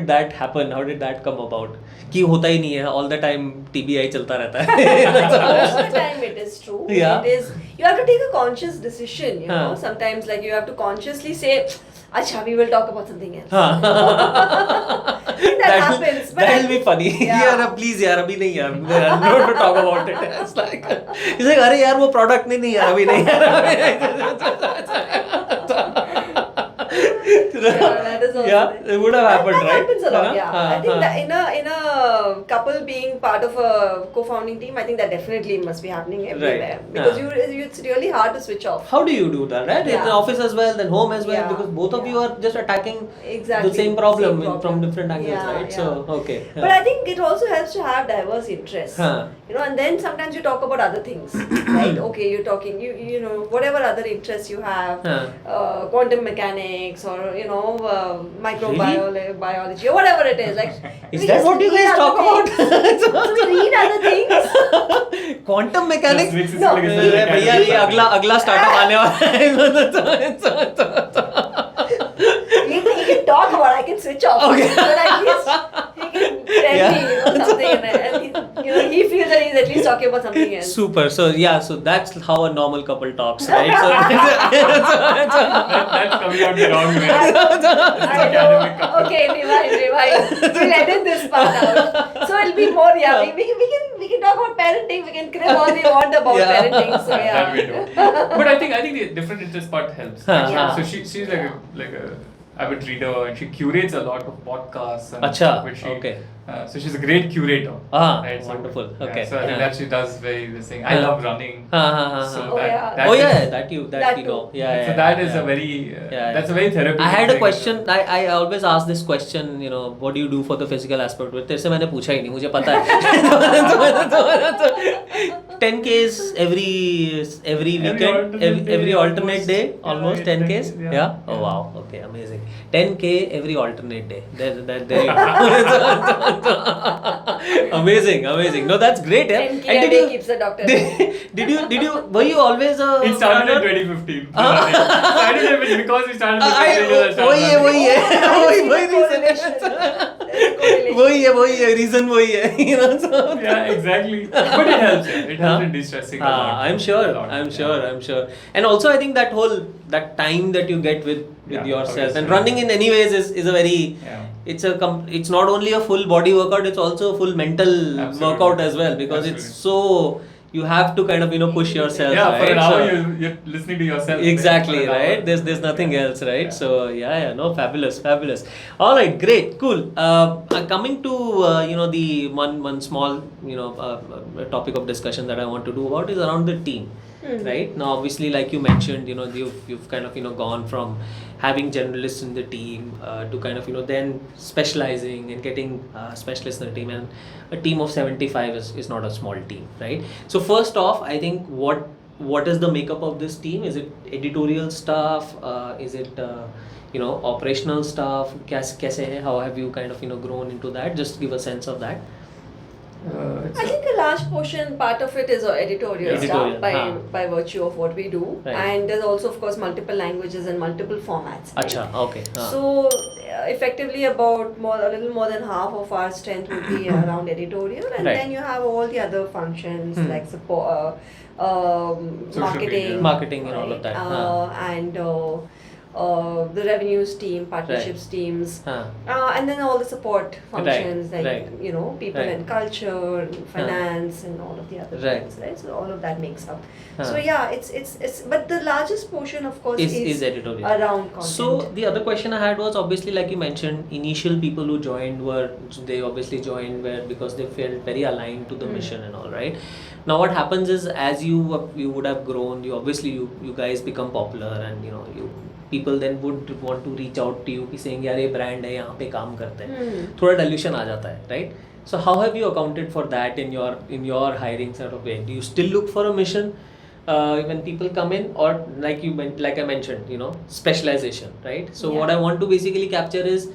that happen? How did that come about? कि होता ही नहीं है, all the time TBI चलता रहता है. Most of the time it is true. Yeah. It is. You have to take a conscious decision. Sometimes like you have to consciously say, "Acha, we will talk about something else." That happens. But that'll be funny. Yeah, please, यार अभी नहीं यार. Not to talk about it. It's like, अरे यार वो product नहीं यार अभी नहीं यार. That is also it would have happened, that right? happens a lot. I think that in a couple being part of a co-founding team, I think that definitely must be happening everywhere, because it's really hard to switch off. How do you do that, right? In the office as well, then home as well, because both of you are just attacking the same problem from different angles, right? So okay. But I think it also helps to have diverse interests. And then sometimes you talk about other things, right? Okay, you're talking, you know, whatever other interests you have, quantum mechanics or microbiology or whatever it is. Like, is that what you guys talk about? So we read other things. Quantum mechanics? No. भैया ये अगला startup आने वाला है. He can talk about it, I can switch off. Okay. But at least he can tell me something, and he feels that he's at least talking about something else. Super. So that's how a normal couple talks, right? So that's coming out the wrong way. I know. Okay, rewind. We'll edit this part out. So it'll be more, we can talk about parenting, we can crib all we want about parenting. So That we do. But I think the different interest part helps. So she's like a avid reader, and she curates a lot of podcasts and stuff, which so she's a great curator. Right? Wonderful. So I think that she does very this thing. I love running. So that you know. So that is a very that's a very therapeutic. I had a question. I always ask this question. What do you do for the physical aspect? But तेरे से मैंने पूछा ही नहीं. मुझे पता है. 10Ks every weekend, every alternate day, almost 10Ks. Yeah. Oh wow. Okay, amazing. 10K every alternate day. There you go. Amazing. No, that's great. 10K a day keeps the doctor. Did you? Were you always a? It started in 2015. I don't know if it's because we started. वही है reason वही है, so yeah, exactly. But it helps. It helps in de-stressing a lot. I'm sure. And also I think that time that you get with yourself, and running in any ways is a very it's not only a full body workout, it's also a full mental workout as well, because it's so you have to kind of push yourself. Yeah, right? for an hour you're listening to yourself. Exactly, right? There's nothing else, right? Yeah. So no, fabulous. All right, great, cool. Coming to the one small topic of discussion that I want to do about is around the team. Right now, obviously, like you mentioned, you've kind of gone from having generalists in the team to kind of then specializing and getting specialists in the team, and a team of 75 is not a small team, right? So first off, I think what is the makeup of this team? Is it editorial staff? Is it operational staff? Kaise hai? How have you kind of grown into that? Just give a sense of that. I think a large part of it is editorial stuff by virtue of what we do, and there's also of course multiple languages and multiple formats. Right? Acha, okay. So effectively about a little more than half of our strength would be around editorial, and then you have all the other functions like support, marketing and all of that, and the revenues team, partnerships teams, and then all the support functions people in culture, and finance, and all of the other things, right? So all of that makes up. So yeah, it's but the largest portion, of course, is editorial around content. So the other question I had was, obviously, like you mentioned, initial people who joined obviously joined because they felt very aligned to the mission and all, right? Now what happens is, as you would have grown, you guys become popular, and people then would want to reach out to you saying यार ये brand है, यहाँ पे काम करते हैं, थोड़ा dilution आ जाता है, right? So how have you accounted for that in your hiring sort of way? Do you still look for a mission when people come in, or like I mentioned, specialization, right? So what I want to basically capture is,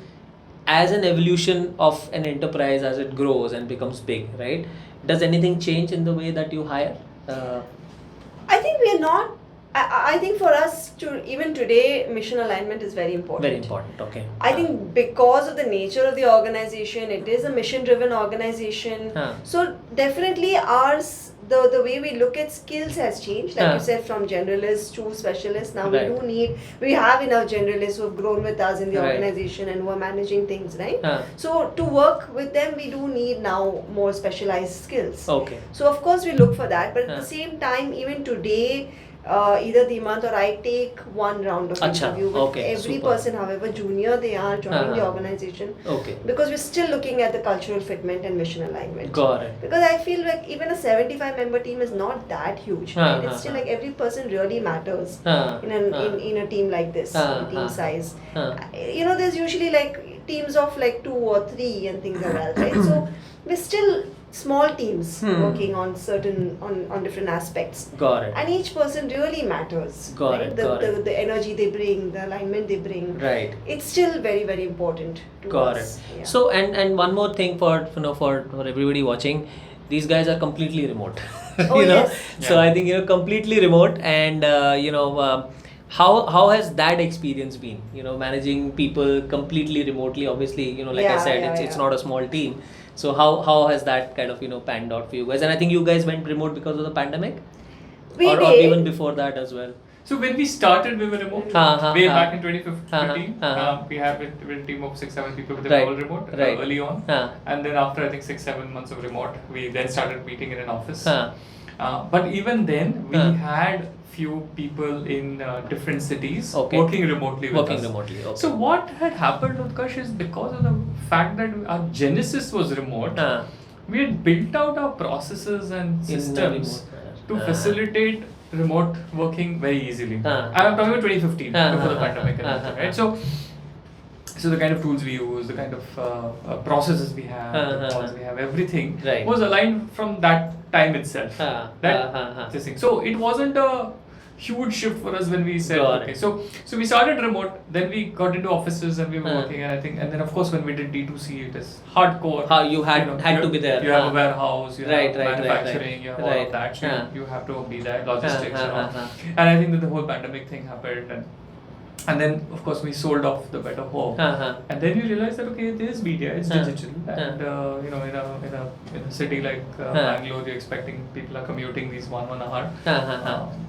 as an evolution of an enterprise, as it grows and becomes big, right? Does anything change in the way that you hire? I think we are not. I think for us even today, mission alignment is very important. Very important, okay. I think because of the nature of the organization, it is a mission-driven organization. So definitely ours, the way we look at skills has changed. Like you said, from generalists to specialists. Now we have enough generalists who have grown with us in the organization and who are managing things, right? So to work with them, we do need now more specialized skills. Okay. So of course we look for that, but at the same time, even today, either Dhimant or I take one round of interview with every person, however junior they are joining the organization, because we're still looking at the cultural fitment and mission alignment. Got it. Because I feel like even a 75 member team is not that huge, right? It's still like every person really matters in a team like this, team size. There's usually like teams of like 2 or 3 and things like that, right? So we're still small teams working on different aspects. Got it. And each person really matters. Got it. The energy they bring, the alignment they bring. Right. It's still very, very important to Got us. it. Yeah. So and one more thing for everybody watching, these guys are completely remote. Yes. So I think completely remote, and how has that experience been? Managing people completely remotely. Obviously, I said, it's not a small team. So how has that kind of panned out for you guys? And I think you guys went remote because of the pandemic, or even before that as well. So when we started, we were remote. Way back in 2015, we had a team of 6-7 people, but they were all remote early on. And then after I think 6-7 months of remote, we then started meeting in an office. But even then, we had few people in different cities working remotely with us. Okay. So what had happened, Utkarsh, is because of the fact that our genesis was remote, we had built out our processes and systems to facilitate remote working very easily. I'm talking about 2015, before the pandemic and everything, right? So the kind of tools we use, the kind of processes we have, the calls we have, everything was aligned from that time itself. So it wasn't a huge shift for us when we said so we started remote, then we got into offices and we were working, and then of course when we did D2C, it is hardcore. How you had to be there. You have a warehouse, you have manufacturing, you have all of that, so you have to be there, logistics and all. And I think that the whole pandemic thing happened, and then of course we sold off the better home, and then you realize that there's media, it's digital, and in a city like Bangalore, you're expecting people are commuting these 1 hour,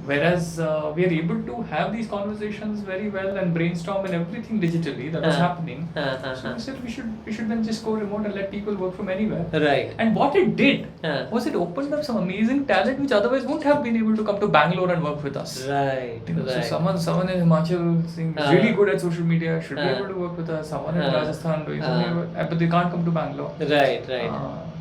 whereas we are able to have these conversations very well and brainstorm and everything digitally that was happening. So we said we should then just go remote and let people work from anywhere. Right. And what it did was it opened up some amazing talent which otherwise wouldn't have been able to come to Bangalore and work with us. Right. So someone in Himachal is really good at social media, should be able to work with us. Someone in Rajasthan doing something, but they can't come to Bangalore. Right.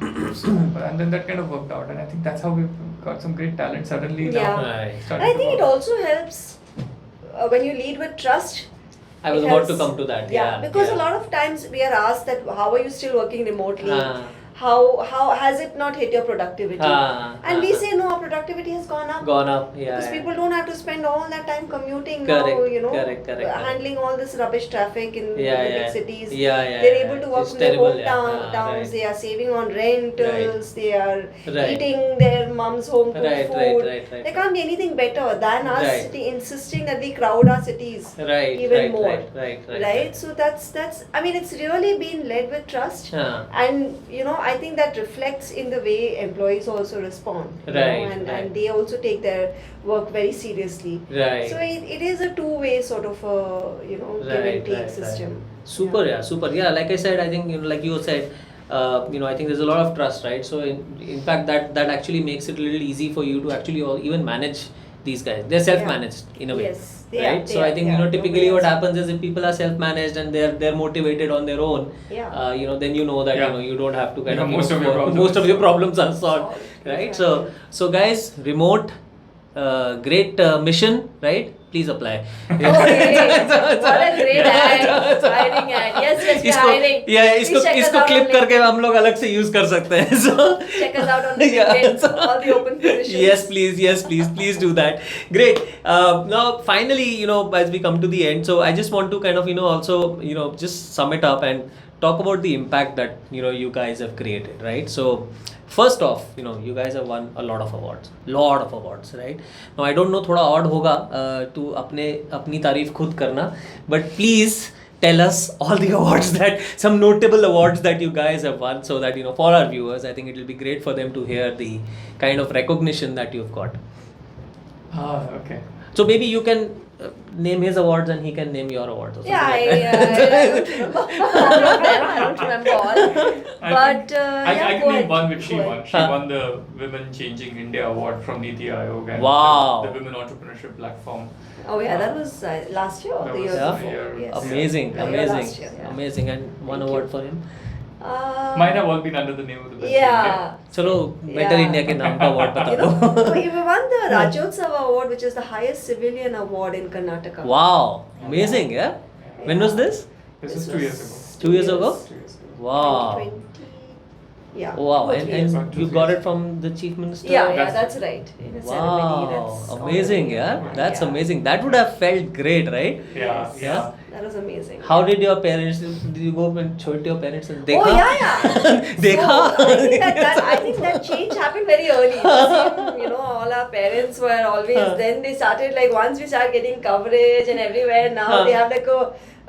And then that kind of worked out, and I think that's how we've got some great talent suddenly now. And I think it also helps when you lead with trust. I was about to come to that. Because a lot of times we are asked that how are you still working remotely? how has it not hit your productivity? And we uh-huh. say no, our productivity has gone up. Gone up, yeah. Because people don't have to spend all that time commuting Correct, now, you know, correct. handling all this rubbish traffic in the big cities. Yeah. They're able to work It's from their terrible, hometown towns. right. They are saving on rentals. They are Right. eating their mom's home cooked Right, food. right. There can't be anything better than us Right. insisting that we crowd our cities Right, even more. Right. So that's I mean, it's really been led with trust. And you know, I think that reflects in the way employees also respond. You know, and they also take their work very seriously. Right. So it is a two-way sort of give and take system. Super. Yeah, like I said, I think, you know, like you said, I think there's a lot of trust, right? So in fact, that actually makes it a little easy for you to actually even manage these guys. They're self-managed in a way. Yes. Right, so I think typically what happens is if people are self-managed and they're motivated on their own, then you know that you don't have to kind of most of your problems are solved, right? Exactly. So guys, remote, great mission, right? Please apply. What a great ad, hiring ad. Yes, we're hiring. इसको clip करके हम लोग अलग से use कर सकते हैं. So check us out on LinkedIn, all the open positions. Yes, please do that. Great. Now finally, as we come to the end, so I just want to kind of, also, just sum it up and talk about the impact that, you guys have created, right? So first off, you guys have won a lot of awards, right? Now I don't know, थोड़ा odd होगा to अपनी तारीफ खुद करना, but please tell us all the awards some notable awards that you guys have won, so that, for our viewers, I think it will be great for them to hear the kind of recognition that you've got. Okay. So maybe you can name his awards and he can name your awards. Or something I don't remember all. But I can name one which she won. She won the Women Changing India Award from Niti Aayog and the Women Entrepreneurship Platform. Oh yeah, that was last year or the year before. Yes. Amazing. Amazing. And one award for him. Mine have all been under the name of the Best Yeah. Chalo, Better India के नाम का award बता दो. We won the Rajyostava award, which is the highest civilian award in Karnataka. Wow, amazing, yeah. When was this? This was 2 years ago. 2 years ago? 2 years ago. Wow. 2020. Yeah. Wow, 2 or 3 years ago. and you got it from the Chief Minister? Yeah, that's right. In a ceremony. Wow, That's amazing, That's amazing. That would have felt great, right? Yeah. That was amazing. How did your parents? Did you go and show it to your parents and dekha? Oh yeah. Dekha. So, I think that change happened very early. Same, all our parents were always. Then they started, like, once we started getting coverage and everywhere. Now they have like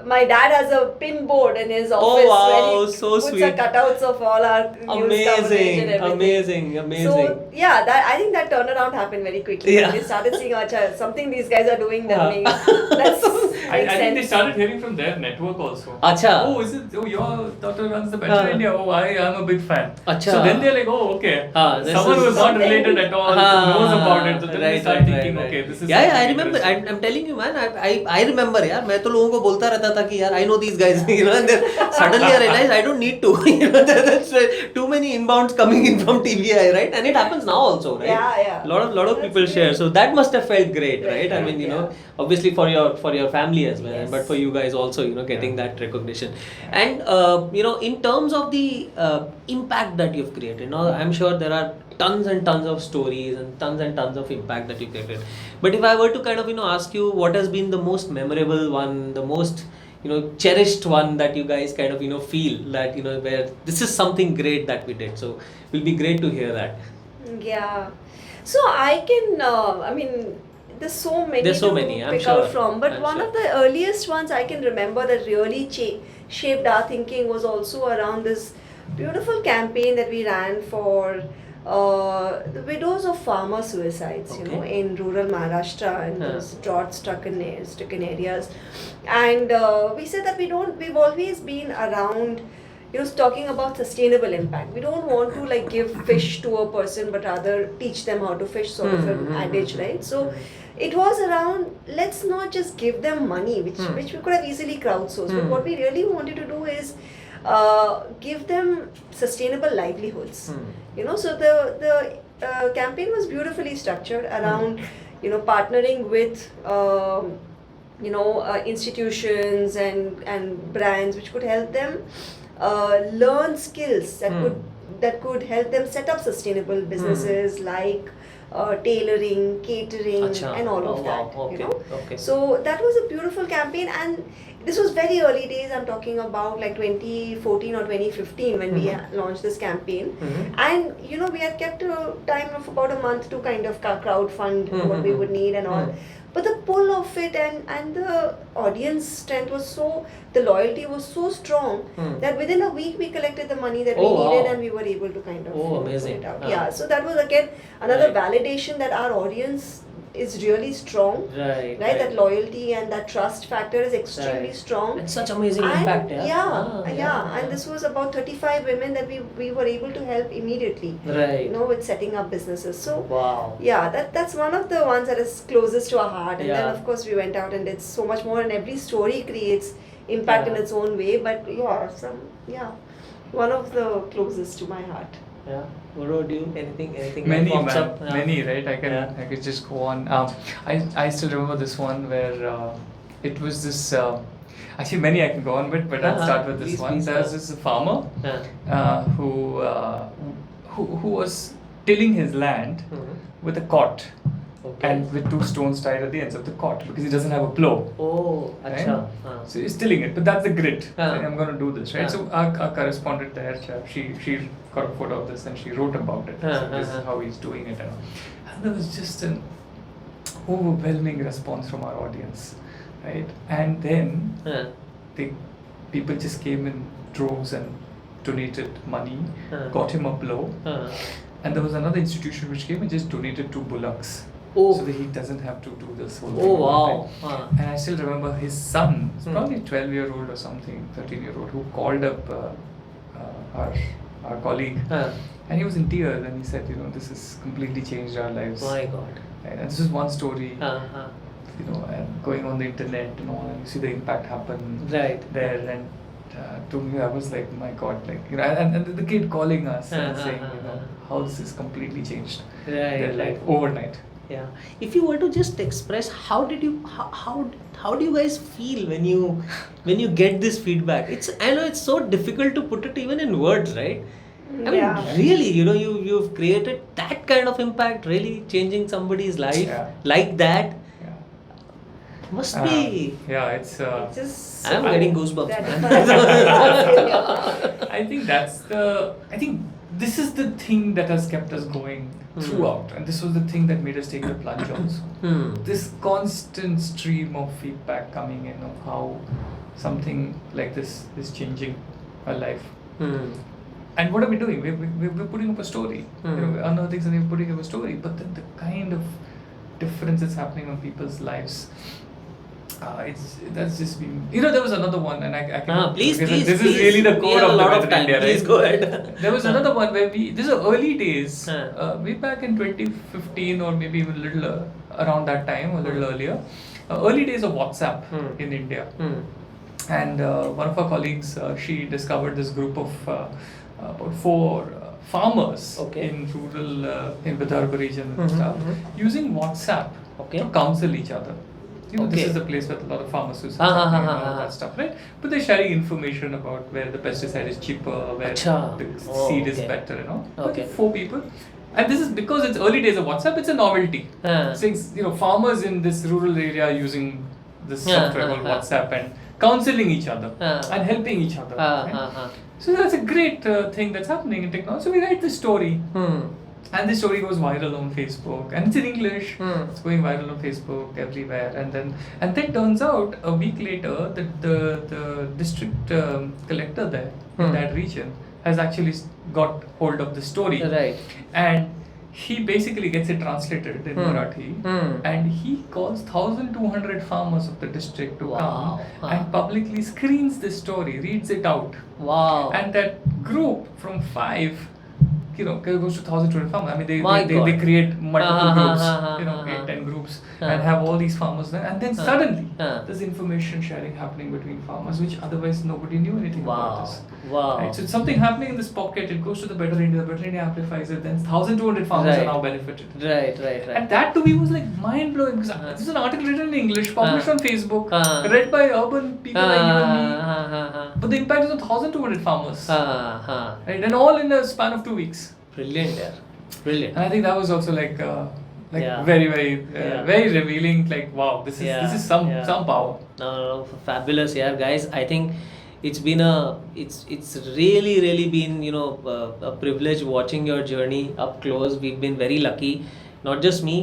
my dad has a pin board in his office where he puts sweet. the cutouts of all our news coverage and everything. Amazing. So I think that turnaround happened very quickly. Yeah. When they started seeing something these guys are doing that makes I think they started hearing from their network also. Acha. Oh, is it? Oh, your daughter runs the Better India. Oh, I am a big fan. Acha. So then they're like, oh, okay. Someone who is not related at all knows about it. So then they start thinking, okay, this is. Yeah, I remember. I'm telling you, man. I remember, यार. मैं तो लोगों को बोलता रहता था कि यार, I know these guys. And then suddenly I realized I don't need to. That's too many inbounds coming in from TBI, right? And it happens now also, right? Yeah. Lot of people share. So that must have felt great, right? I mean, obviously for your family as well, yes. but for you guys also, getting that recognition. And in terms of the impact that you've created, I'm sure there are tons and tons of stories and tons of impact that you created. But if I were to kind of ask you what has been the most memorable one, the most cherished one that you guys kind of feel that where this is something great that we did, so it will be great to hear that. Yeah. So I can there's so many to pick out from, but one of the earliest ones I can remember that really shaped our thinking was also around this beautiful campaign that we ran for the widows of farmer suicides, in rural Maharashtra and those drought-stricken areas. And we said that we've always been around, talking about sustainable impact. We don't want to like give fish to a person, but rather teach them how to fish, sort of an adage, right? So it was around, let's not just give them money, which we could have easily crowdsourced. But what we really wanted to do is give them sustainable livelihoods. So the campaign was beautifully structured around, partnering with institutions and brands which could help them learn skills that could that could help them set up sustainable businesses like tailoring, catering, Acha. and all Oh, of wow. that. Okay. You know, Okay. so that was a beautiful campaign, and this was very early days. I'm talking about like 2014 or 2015 when we launched this campaign, and you know we had kept a time of about a month to kind of crowd fund what we would need and all. But the pull of it and the audience strength was so, the loyalty was so strong that within a week we collected the money that we Oh, needed wow. and we were able to kind of Oh, put amazing. it out. Ah. Yeah, so that was again another Right. validation that our audience is really strong. Right. That loyalty and that trust factor is extremely Right. strong. And such amazing And impact, and this was about 35 women that we were able to help immediately. Right. You know, with setting up businesses. So Wow. yeah, that's one of the ones that is closest to our heart. And then Yeah. of course we went out and did so much more, and every story creates impact in Yeah. its own way. But one of the closest to my heart. Yeah. What about you? Anything Many, that pops man, up? Yeah. many, right? Yeah. I could just go on. I still remember this one where it was this. Actually, many I can go on with, but I'll start with this Please, one. please, There was this farmer Yeah. who was tilling his land with a cot Okay. and with two stones tied at the ends of the cot because he doesn't have a plow. Oh, Right? acha. So he's tilling it, but that's the grit. Ah. I'm going to do this, right? Ah. So our correspondent there, she got a photo of this and she wrote about it. So this is how he's doing it, and there was just an overwhelming response from our audience, right? And then the people just came in droves and donated money, got him a plow, and there was another institution which came and just donated 2 bullocks. Oh. So that he doesn't have to do this whole Oh, thing. wow. Right? And I still remember his son, he's probably 12-year-old or something, 13-year-old, who called up our colleague, and he was in tears and he said, this has completely changed our lives. My God. Right? And this is one story, Uh-huh. and going on the internet and all, and you see the impact happen Right. there. And to me, I was like, my God, and the kid calling us and saying, how this has completely changed their life overnight. Yeah. If you were to just express, how do you guys feel when you get this feedback? I know it's so difficult to put it even in words, right? I mean, really, you've created that kind of impact, really changing somebody's life like that. Yeah. Must be. Yeah, it's. Just I'm getting goosebumps, man. I think this is the thing that has kept us going throughout, and this was the thing that made us take the plunge also. This constant stream of feedback coming in of how something like this is changing our life. And what are we doing? We're putting up a story. We're unearthing something, we're putting up a story. But then the kind of difference that's happening on people's lives, that's just been. There was another one, and I can. Please. This is really the core of the Western India, Please right? go ahead. There was another one where these are early days, way back in 2015 or maybe even a little around that time, a little earlier. Early days of WhatsApp in India. And one of our colleagues, she discovered this group of about 4 farmers in rural, in Vidarbha region and stuff, using WhatsApp to counsel each other. This is the place where a lot of pharmaceuticals and all that stuff, right? But they're sharing information about where the pesticide is cheaper, where the seed is better, But 4 people. And this is because it's early days of WhatsApp, it's a novelty. Since, farmers in this rural area using this software called WhatsApp and counseling each other and helping each other. Right? So that's a great thing that's happening in technology. So we write this story. And this story goes viral on Facebook, and it's in English. It's going viral on Facebook everywhere, and then turns out a week later that the district collector there in that region has actually got hold of the story, Right. and he basically gets it translated in Marathi, and he calls 1,200 farmers of the district to come and publicly screens this story, reads it out. Wow. And that group from 5 goes to 1,200 farmers. I mean, they create multiple groups, 8, 10 groups groups and have all these farmers there, and then suddenly Huh. there's information sharing happening between farmers, which otherwise nobody knew anything about this. Wow. Right? So it's something happening in this pocket. It goes to the Better India. The Better India amplifies it. Then 1,200 farmers Right. are now benefited. Right. And that to me was like mind blowing, because this is an article written in English, published on Facebook, Uh-huh. read by urban people like you and me. Uh-huh. But the impact is on 1,200 farmers, Uh-huh. right? And all in a span of 2 weeks. Brilliant, yeah. Brilliant. And I think that was also like Yeah. very Yeah. very revealing. Like wow, this is some power. No, fabulous, yeah, guys. I think it's been it's really been a privilege watching your journey up close. We've been very lucky, not just me,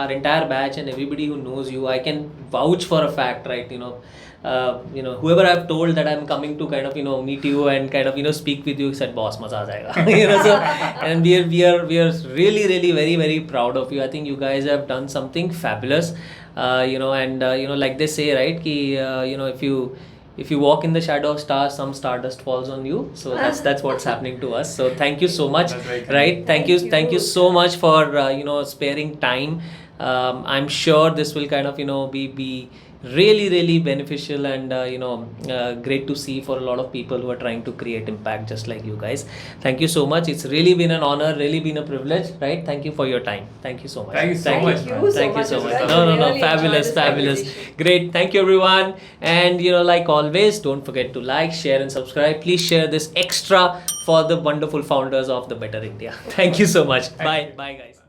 our entire batch and everybody who knows you. I can vouch for a fact, right? Whoever I've told that I'm coming to kind of meet you and kind of speak with you said, "Boss, maza aa jayega." So, and we are really very very proud of you. I think you guys have done something fabulous. Like they say, right? If you walk in the shadow of stars, some stardust falls on you. So that's what's happening to us. So thank you so much. That's very kind. Right? Thank you so much for sparing time. I'm sure this will kind of be really beneficial and great to see for a lot of people who are trying to create impact just like you guys. Thank you so much. It's really been an honor, really been a privilege, right? Thank you for your time. Thank you so much. Thank you so much, man. Thank you so as much. well. No, Really fabulous, enjoyed this fabulous. conversation. Great. Thank you, everyone. And like always, don't forget to like, share, and subscribe. Please share this extra for the wonderful founders of the Better India. Thank you so much. Bye, guys.